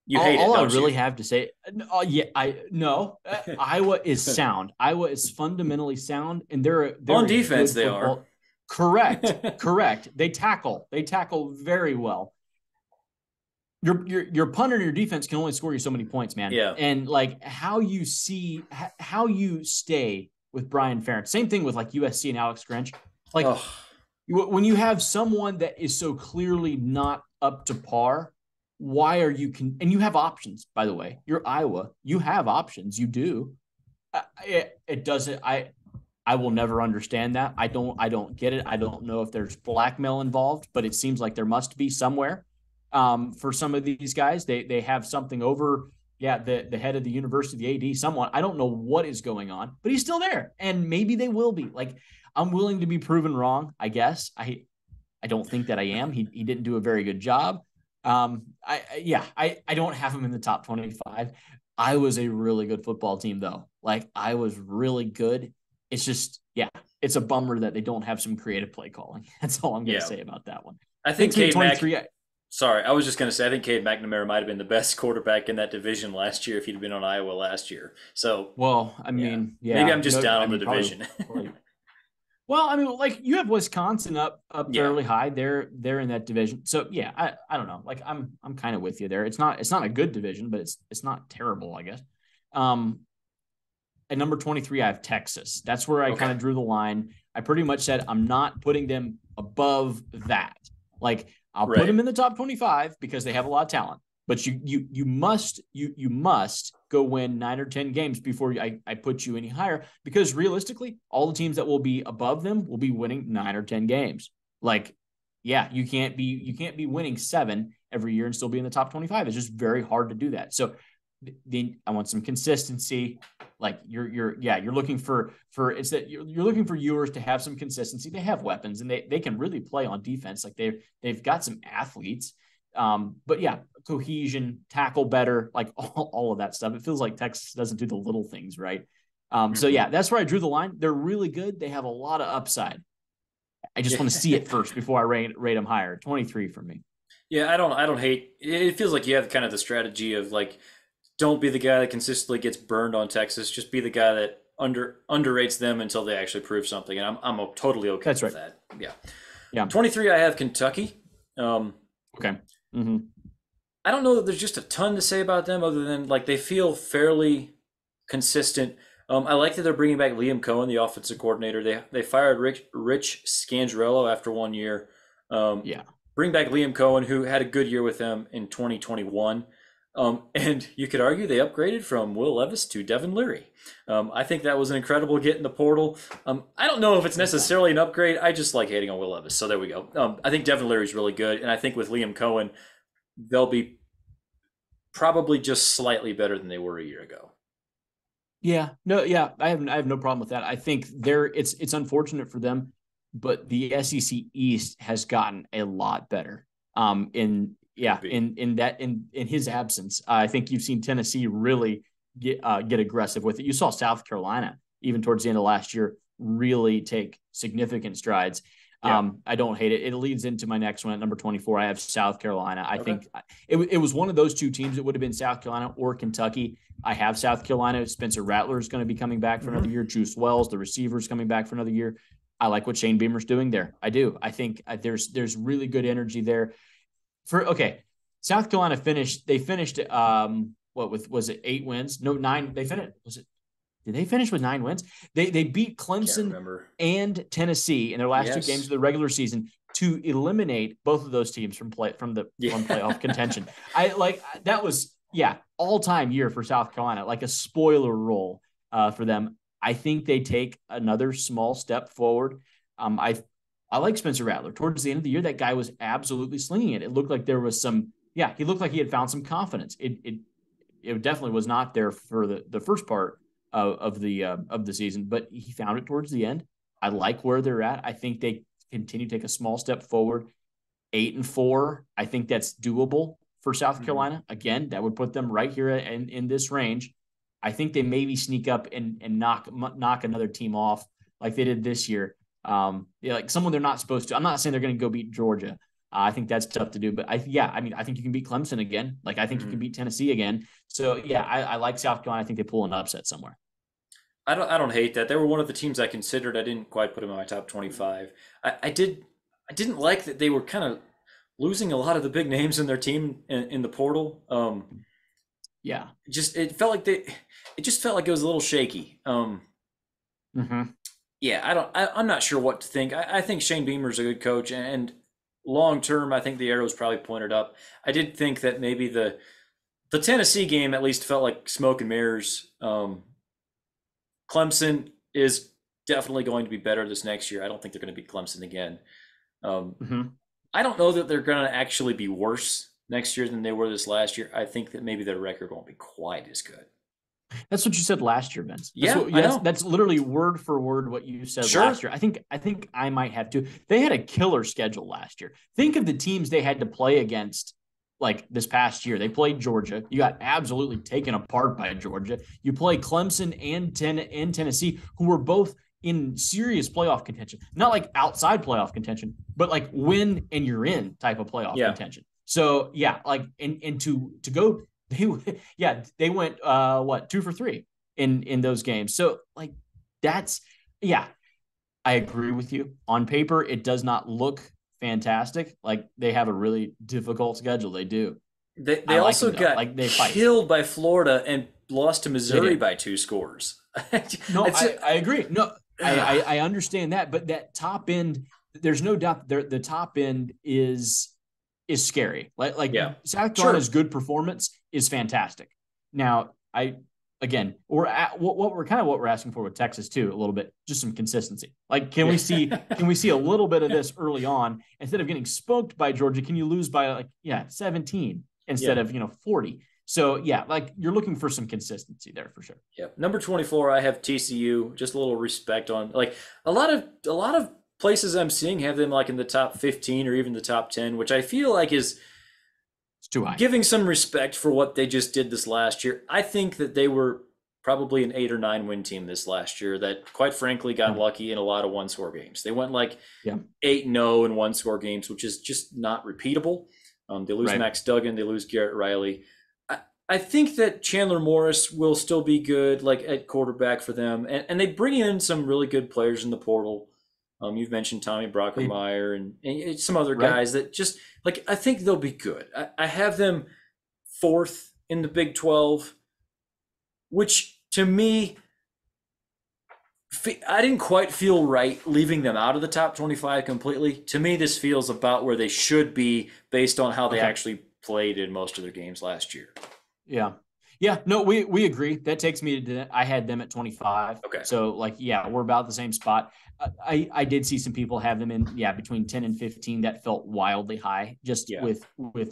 Speaker 1: You hate
Speaker 2: all
Speaker 1: it,
Speaker 2: I
Speaker 1: don't
Speaker 2: really
Speaker 1: you?
Speaker 2: have to say, Iowa is sound. Iowa is fundamentally sound, and they're
Speaker 1: on defense. They are
Speaker 2: correct. They tackle very well. Your punter and your defense can only score you so many points, man.
Speaker 1: Yeah.
Speaker 2: And like how you stay with Brian Ferentz. Same thing with like USC and Alex Grinch. Like when you have someone that is so clearly not up to par, why are you and you have options, by the way. You're Iowa. You have options. You do. It doesn't. I will never understand that. I don't get it. I don't know if there's blackmail involved, but it seems like there must be somewhere. For some of these guys, they have something over. Yeah, the head of the university, the AD, someone. I don't know what is going on, but he's still there, and maybe they will be. Like I'm willing to be proven wrong. I guess I don't think that I am. He didn't do a very good job. I don't have him in the top 25. I was a really good football team though. Like I was really good. It's just, it's a bummer that they don't have some creative play calling. That's all I'm going to say about that one.
Speaker 1: I think Cade Sorry, I was just going to say, I think Cade McNamara might have been the best quarterback in that division last year if he'd been on Iowa last year. So,
Speaker 2: well, I mean,
Speaker 1: maybe I'm just down on the division.
Speaker 2: Well, I mean, like you have Wisconsin up fairly high. They're in that division. So I don't know. Like I'm kind of with you there. It's not a good division, but it's not terrible, I guess. At number 23, I have Texas. That's where I kind of drew the line. I pretty much said I'm not putting them above that. Like I'll put them in the top 25 because they have a lot of talent. But you must go win 9 or 10 games before I put you any higher, because realistically, all the teams that will be above them will be winning 9 or 10 games. Like, you can't be winning 7 every year and still be in the top 25. It's just very hard to do that. So I want some consistency. Like you're looking for it's that you're looking for Ewers to have some consistency. They have weapons and they can really play on defense. Like they've got some athletes. But cohesion, tackle better, like all of that stuff. It feels like Texas doesn't do the little things right. So that's where I drew the line. They're really good. They have a lot of upside. I just want to see it first before I rate them higher. 23 for me.
Speaker 1: Yeah, I don't hate. It feels like you have kind of the strategy of like, don't be the guy that consistently gets burned on Texas. Just be the guy that underrates them until they actually prove something. And I'm totally okay with that. Yeah.
Speaker 2: Yeah.
Speaker 1: 23, I have Kentucky. Um,
Speaker 2: Okay. Mm-hmm.
Speaker 1: I don't know that there's just a ton to say about them other than like they feel fairly consistent. I like that they're bringing back Liam Cohen, the offensive coordinator. They fired Rich Scangarello after 1 year. Um,
Speaker 2: Yeah.
Speaker 1: bring back Liam Cohen, who had a good year with them in 2021. And you could argue they upgraded from Will Levis to Devin Leary. I think that was an incredible get in the portal. I don't know if it's necessarily an upgrade. I just like hating on Will Levis, so there we go. I think Devin Leary is really good, and I think with Liam Cohen, they'll be probably just slightly better than they were a year ago.
Speaker 2: Yeah, no, yeah, I have no problem with that. I think it's unfortunate for them, but the SEC East has gotten a lot better. In
Speaker 1: Could
Speaker 2: yeah,
Speaker 1: be.
Speaker 2: in his absence, I think you've seen Tennessee really get aggressive with it. You saw South Carolina even towards the end of last year really take significant strides.
Speaker 1: Yeah.
Speaker 2: I don't hate it. It leads into my next one at number 24. I have South Carolina. I
Speaker 1: Okay.
Speaker 2: think it was one of those two teams. It would have been South Carolina or Kentucky. I have South Carolina. Spencer Rattler is going to be coming back for another year. Juice Wells, the receiver, is coming back for another year. I like what Shane Beamer's doing there. I do. I think there's really good energy there. South Carolina finished. They finished was it 8 wins? No, 9. They finished. Did they finish with 9 wins? They beat
Speaker 1: Can't
Speaker 2: Clemson
Speaker 1: remember.
Speaker 2: and Tennessee in their last 2 games
Speaker 1: Yes.
Speaker 2: of the regular season to eliminate both of those teams from
Speaker 1: Yeah.
Speaker 2: playoff contention. I like that was all-time year for South Carolina, like a spoiler role for them. I think they take another small step forward. I like Spencer Rattler. Towards the end of the year, that guy was absolutely slinging it. It looked like there was some. Yeah, he looked like he had found some confidence. It definitely was not there for the first part of the season, but he found it towards the end. I like where they're at. I think they continue to take a small step forward. 8-4, I think that's doable for South Carolina. Again, that would put them right here in this range. I think they maybe sneak up and knock another team off like they did this year. Like someone they're not supposed to. I'm not saying they're going to go beat Georgia. I think that's tough to do, but I think you can beat Clemson again. Like I think you can beat Tennessee again. So yeah, I like South Carolina. I think they pull an upset somewhere.
Speaker 1: I don't hate that. They were one of the teams I considered. I didn't quite put them in my top 25. I didn't like that they were kind of losing a lot of the big names in their team in the portal.
Speaker 2: Yeah.
Speaker 1: It just felt like it was a little shaky.
Speaker 2: Mm-hmm.
Speaker 1: Yeah, I'm not sure what to think. I think Shane Beamer's a good coach, and long term, I think the arrow's probably pointed up. I did think that maybe the Tennessee game at least felt like smoke and mirrors. Clemson is definitely going to be better this next year. I don't think they're going to beat Clemson again. Um,
Speaker 2: Mm-hmm.
Speaker 1: I don't know that they're going to actually be worse next year than they were this last year. I think that maybe their record won't be quite as good.
Speaker 2: That's what you said last year, Vince.
Speaker 1: Yeah, I know.
Speaker 2: That's literally word for word what you said
Speaker 1: Sure.
Speaker 2: last year. I think I might have to. They had a killer schedule last year. Think of the teams they had to play against like this past year. They played Georgia. You got absolutely taken apart by Georgia. You play Clemson and Tennessee, who were both in serious playoff contention. Not like outside playoff contention, but like win and you're in type of playoff
Speaker 1: Yeah.
Speaker 2: contention. So yeah, like and to go they went 2 for 3 in those games. So like that's I agree with you. On paper, it does not look fantastic. Like they have a really difficult schedule. They do.
Speaker 1: They
Speaker 2: I like
Speaker 1: also
Speaker 2: them though.
Speaker 1: got
Speaker 2: Like they fight.
Speaker 1: killed by Florida and lost to
Speaker 2: They
Speaker 1: Missouri
Speaker 2: did.
Speaker 1: by 2 scores.
Speaker 2: No,
Speaker 1: It's
Speaker 2: I agree. No, I understand that, but that top end, there's no doubt the top end is scary. Like
Speaker 1: yeah,
Speaker 2: South
Speaker 1: sure.
Speaker 2: Carolina's good performance is fantastic. Now, again, we're at what we're asking for with Texas too, a little bit, just some consistency. Like, can we see a little bit of this early on instead of getting smoked by Georgia? Can you lose by 17 instead of 40? So yeah, like you're looking for some consistency there for sure.
Speaker 1: Yeah. Number 24, I have TCU. Just a little respect on like a lot of places I'm seeing have them like in the top 15 or even the top 10, which I feel like is
Speaker 2: It's too high.
Speaker 1: giving some respect for what they just did this last year. I think that they were probably an 8 or 9 win team this last year that quite frankly got lucky in a lot of one score games. They went like 8-0 in one score games, which is just not repeatable. They lose Max Duggan, they lose Garrett Riley. I think that Chandler Morris will still be good, like at quarterback for them, and they bring in some really good players in the portal. You've mentioned Tommy Brockermeyer and some other
Speaker 2: Right.
Speaker 1: guys that just like I think they'll be good. I have them fourth in the Big 12, which to me, I didn't quite feel right leaving them out of the top 25 completely. To me, this feels about where they should be based on how they
Speaker 2: Okay.
Speaker 1: actually played in most of their games last year.
Speaker 2: Yeah. Yeah. No, we agree. That takes me to, I had them at 25.
Speaker 1: Okay.
Speaker 2: So, like, yeah, we're about the same spot. I did see some people have them in, yeah, between 10 and 15. That felt wildly high just
Speaker 1: Yeah.
Speaker 2: with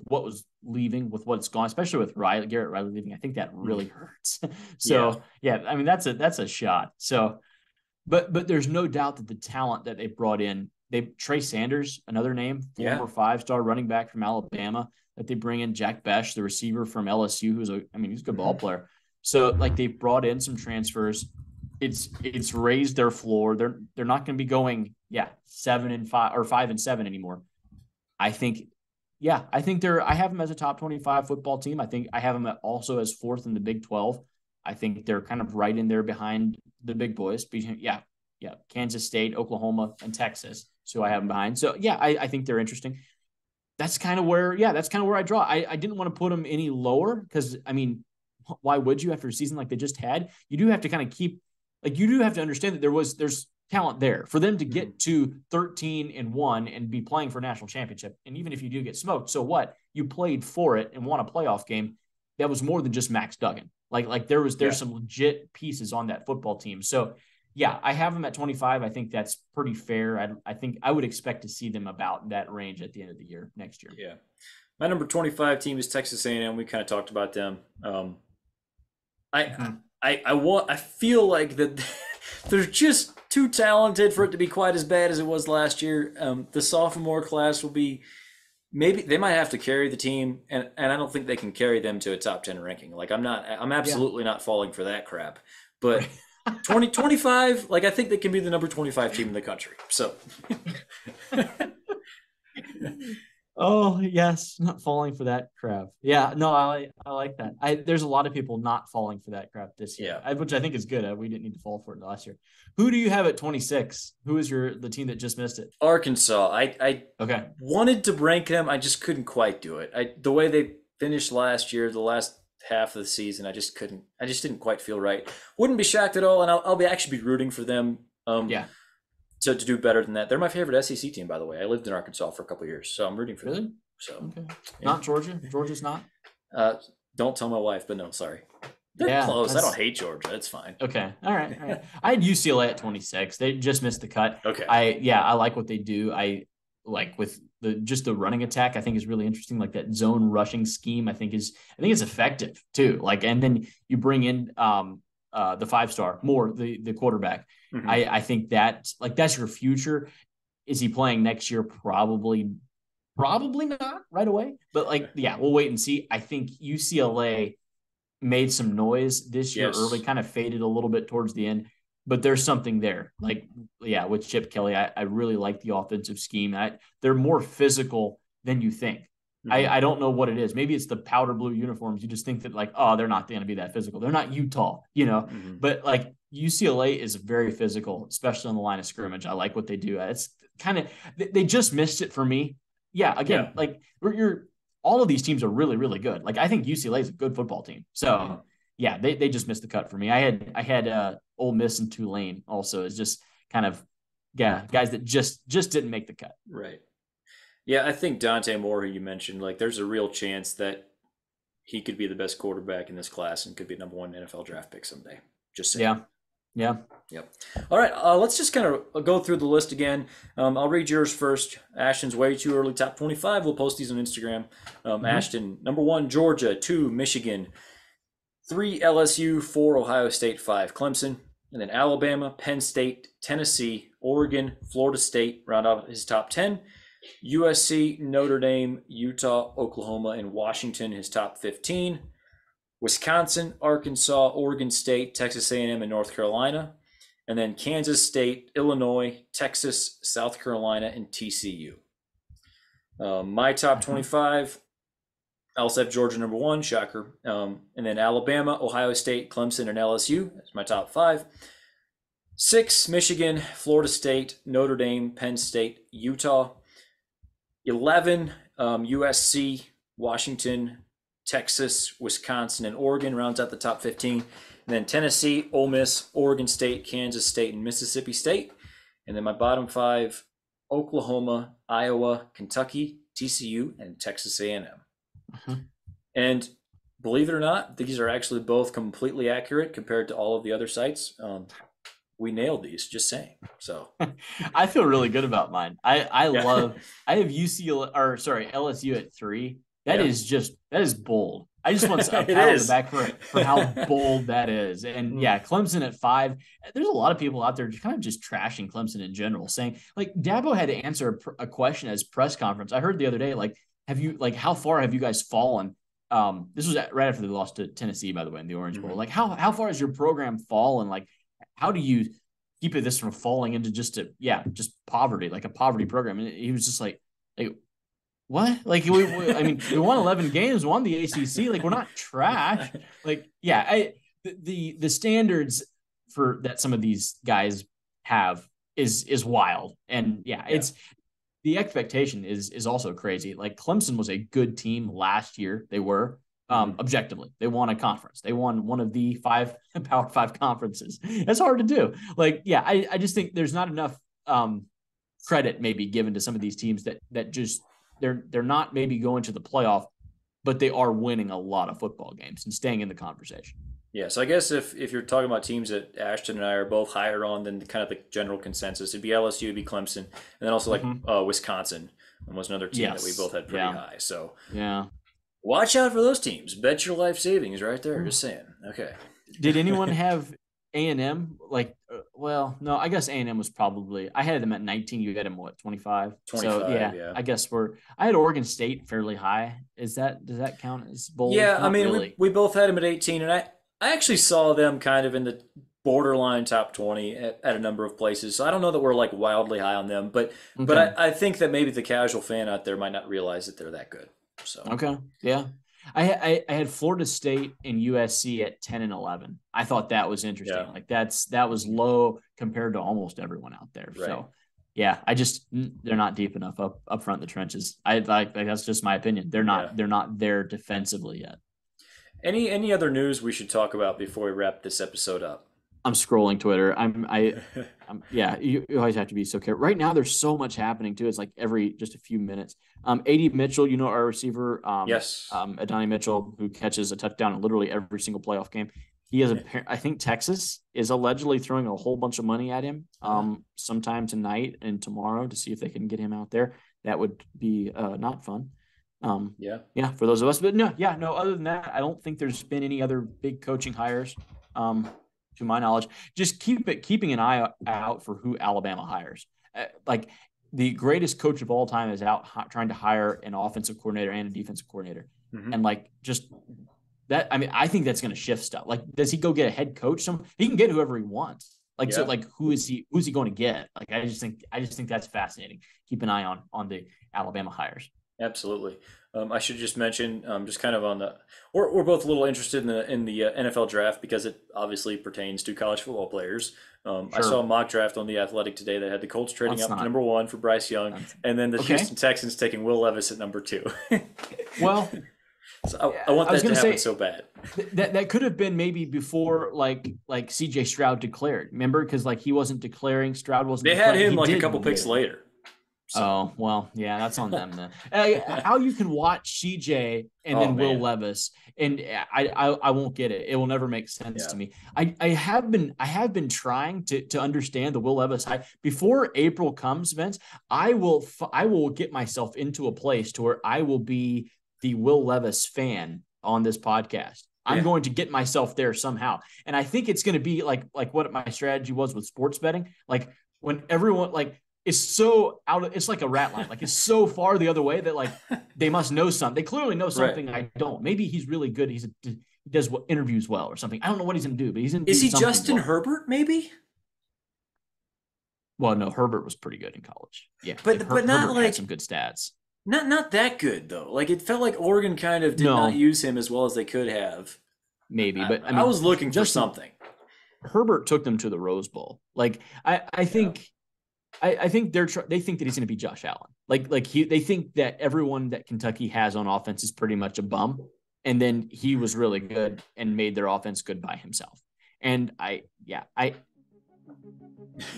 Speaker 2: what was leaving, with what's gone, especially with Garrett Riley leaving. I think that really hurts. So, yeah, I mean, that's a shot. So, but there's no doubt that the talent that they brought in, Trey Sanders, another name,
Speaker 1: Yeah.
Speaker 2: former 5-star running back from Alabama, that they bring in Jack Besh, the receiver from LSU, he's a good ball player. So like they brought in some transfers. It's raised their floor. They're not going to be going 7-5 or 5-7 anymore. I think I have them as a top 25 football team. I think I have them also as fourth in the Big 12. I think they're kind of right in there behind the big boys. Kansas State, Oklahoma, and Texas. So I have them behind. So yeah, I think they're interesting. That's kind of where I draw. I didn't want to put them any lower because I mean, why would you after a season like they just had? You do have to kind of you do have to understand that there's talent there for them to get to 13-1 and be playing for a national championship. And even if you do get smoked, so what? You played for it and won a playoff game. That was more than just Max Duggan. There's some legit pieces on that football team. So yeah, I have them at 25. I think that's pretty fair. I think I would expect to see them about that range at the end of the year next year.
Speaker 1: Yeah. My number 25 team is Texas A&M. We kind of talked about them. I feel like that they're just too talented for it to be quite as bad as it was last year. The sophomore class will be maybe they might have to carry the team, and I don't think they can carry them to a top 10 ranking. Like I'm absolutely not falling for that crap. But 2025, like I think they can be the number 25 team in the country. So
Speaker 2: oh yes, not falling for that crap. Yeah, no, I like that. There's a lot of people not falling for that crap this year, which I think is good. We didn't need to fall for it last year. Who do you have at 26? Who is the team that just missed it?
Speaker 1: Arkansas. I
Speaker 2: okay.
Speaker 1: wanted to rank them. I just couldn't quite do it. The way they finished last year, the last half of the season, I just didn't quite feel right. Wouldn't be shocked at all, and I'll actually be rooting for them. To do better than that. They're my favorite SEC team, by the way. I lived in Arkansas for a couple of years, so I'm rooting for them. So
Speaker 2: okay. Not Georgia. Georgia's not.
Speaker 1: Don't tell my wife, but no, sorry. They're close. I don't hate Georgia. It's fine.
Speaker 2: Okay. All right. I had UCLA at 26. They just missed the cut.
Speaker 1: Okay.
Speaker 2: I like what they do. I like with the running attack, I think is really interesting. Like that zone rushing scheme, I think is effective too. Like, and then you bring in the 5-star Moore, the quarterback. Mm-hmm. I think that's your future. Is he playing next year? Probably not right away. But we'll wait and see. I think UCLA made some noise this year early, kind of faded a little bit towards the end. But there's something there. With Chip Kelly, I really like the offensive scheme. They're more physical than you think. Mm-hmm. I don't know what it is. Maybe it's the powder blue uniforms. You just think that they're not going to be that physical. They're not Utah, Mm-hmm. But UCLA is very physical, especially on the line of scrimmage. I like what they do. It's kind of they just missed it for me. Yeah, again, all of these teams are really, really good. I think UCLA is a good football team. So they just missed the cut for me. I had Ole Miss and Tulane also is just kind of guys that just didn't make the cut.
Speaker 1: Right. Yeah, I think Dante Moore, who you mentioned, there's a real chance that he could be the best quarterback in this class and could be number 1 NFL draft pick someday. Just saying.
Speaker 2: Yeah.
Speaker 1: Yep. All right, let's just kind of go through the list again. I'll read yours first. Ashton's way too early, top 25. We'll post these on Instagram. Mm-hmm. Ashton, number 1, Georgia. 2, Michigan. 3, LSU. 4, Ohio State. 5, Clemson. And then Alabama, Penn State, Tennessee, Oregon, Florida State round out his top 10. USC, Notre Dame, Utah, Oklahoma, and Washington, his top 15. Wisconsin, Arkansas, Oregon State, Texas A&M, and North Carolina. And then Kansas State, Illinois, Texas, South Carolina, and TCU. My top 25, I also have Georgia number 1, shocker. And then Alabama, Ohio State, Clemson, and LSU. That's my top 5. 6, Michigan, Florida State, Notre Dame, Penn State, Utah. 11, USC, Washington, Texas, Wisconsin, and Oregon rounds out the top 15. And then Tennessee, Ole Miss, Oregon State, Kansas State, and Mississippi State. And then my bottom 5, Oklahoma, Iowa, Kentucky, TCU, and Texas A&M. Mm-hmm. And believe it or not, these are actually both completely accurate compared to all of the other sites. We nailed these, just saying. So
Speaker 2: I feel really good about mine. I have LSU at 3. That is bold. I just want a pat on the back for how bold that is. And Clemson at 5. There's a lot of people out there kind of just trashing Clemson in general, saying like Dabo had to answer a question at his press conference. I heard the other day, how far have you guys fallen? This was right after they lost to Tennessee, by the way, in the Orange Bowl. Like how far has your program fallen? Like, how do you keep this from falling into just poverty, like a poverty program? And he was just like what? Like we won 11 games, won the ACC. Like, we're not trash. Like, the standards for that some of these guys have is wild. And it's the expectation is also crazy. Like, Clemson was a good team last year. They were. Objectively, they won a conference. They won one of the 5 Power 5 conferences. That's hard to do. Like, I just think there's not enough credit maybe given to some of these teams that just they're not maybe going to the playoff, but they are winning a lot of football games and staying in the conversation.
Speaker 1: Yeah, so I guess if you're talking about teams that Ashton and I are both higher on than kind of the general consensus, it'd be LSU, it'd be Clemson, and then also Wisconsin was another team that we both had pretty high. So watch out for those teams. Bet your life savings right there. Just saying. Okay.
Speaker 2: Did anyone have A&M? No, I guess A&M was probably – I had them at 19. You had them, what, 25?
Speaker 1: 25,
Speaker 2: so, I guess I had Oregon State fairly high. Does that count as bold?
Speaker 1: Yeah,
Speaker 2: Not really.
Speaker 1: we both had them at 18, and I actually saw them kind of in the borderline top 20 at a number of places. So I don't know that we're, like, wildly high on them, but I think that maybe the casual fan out there might not realize that they're that good. So.
Speaker 2: Okay. Yeah. I had Florida State and USC at 10 and 11. I thought that was interesting. Yeah. Like that was low compared to almost everyone out there. Right. So they're not deep enough up front in the trenches. That's just my opinion. They're not there defensively yet.
Speaker 1: Any other news we should talk about before we wrap this episode up?
Speaker 2: I'm scrolling Twitter. You always have to be so careful. Right now, there's so much happening too. It's like every just a few minutes. A.D. Mitchell, our receiver.
Speaker 1: Yes.
Speaker 2: Adonai Mitchell, who catches a touchdown in literally every single playoff game. He has I think Texas is allegedly throwing a whole bunch of money at him sometime tonight and tomorrow to see if they can get him out there. That would be not fun. For those of us. But no. Other than that, I don't think there's been any other big coaching hires. To my knowledge, just keeping an eye out for who Alabama hires. Like, the greatest coach of all time is out trying to hire an offensive coordinator and a defensive coordinator. Mm-hmm. And just that, I think that's going to shift stuff. Like, does he go get a head coach? He can get whoever he wants. So who's he going to get? Like, I just think that's fascinating. Keep an eye on the Alabama hires.
Speaker 1: Absolutely. I should just mention, just kind of on the, we're both a little interested in the NFL draft because it obviously pertains to college football players. Sure. I saw a mock draft on The Athletic today that had the Colts trading up to number 1 for Bryce Young, and then the Houston Texans taking Will Levis at number 2.
Speaker 2: Well,
Speaker 1: so I want that to happen so bad.
Speaker 2: That could have been maybe before like C.J. Stroud declared. Remember, because he wasn't declaring, Stroud wasn't.
Speaker 1: They had him a couple picks later.
Speaker 2: So. Oh, well, yeah, that's on them then. How you can watch CJ and then Will Levis, and I won't get it. It will never make sense to me. I have been trying to understand the Will Levis hype. Before April comes, Vince, I will get myself into a place to where I will be the Will Levis fan on this podcast. I'm going to get myself there somehow. And I think it's going to be like what my strategy was with sports betting. Like, when everyone it's so it's like a rat line. Like, it's so far the other way that they must know something. They clearly know something I don't. Maybe he's really good. He does interviews well or something. I don't know what he's going to do, but he's going to.
Speaker 1: Is he Justin Herbert? Maybe.
Speaker 2: Well, no, Herbert was pretty good in college. Yeah,
Speaker 1: but not
Speaker 2: Herbert had some good stats.
Speaker 1: Not that good though. It felt like Oregon kind of did not use him as well as they could have.
Speaker 2: Maybe, but
Speaker 1: I was looking for something.
Speaker 2: Herbert took them to the Rose Bowl. Like I think they think that he's going to be Josh Allen. They think that everyone that Kentucky has on offense is pretty much a bum, and then he was really good and made their offense good by himself. And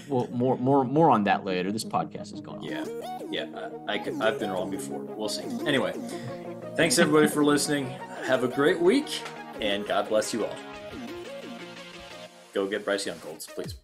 Speaker 2: well, more on that later. This podcast is going on.
Speaker 1: Yeah. I've been wrong before. We'll see. Anyway, thanks everybody for listening. Have a great week, and God bless you all. Go get Bryce Young, Colts, please.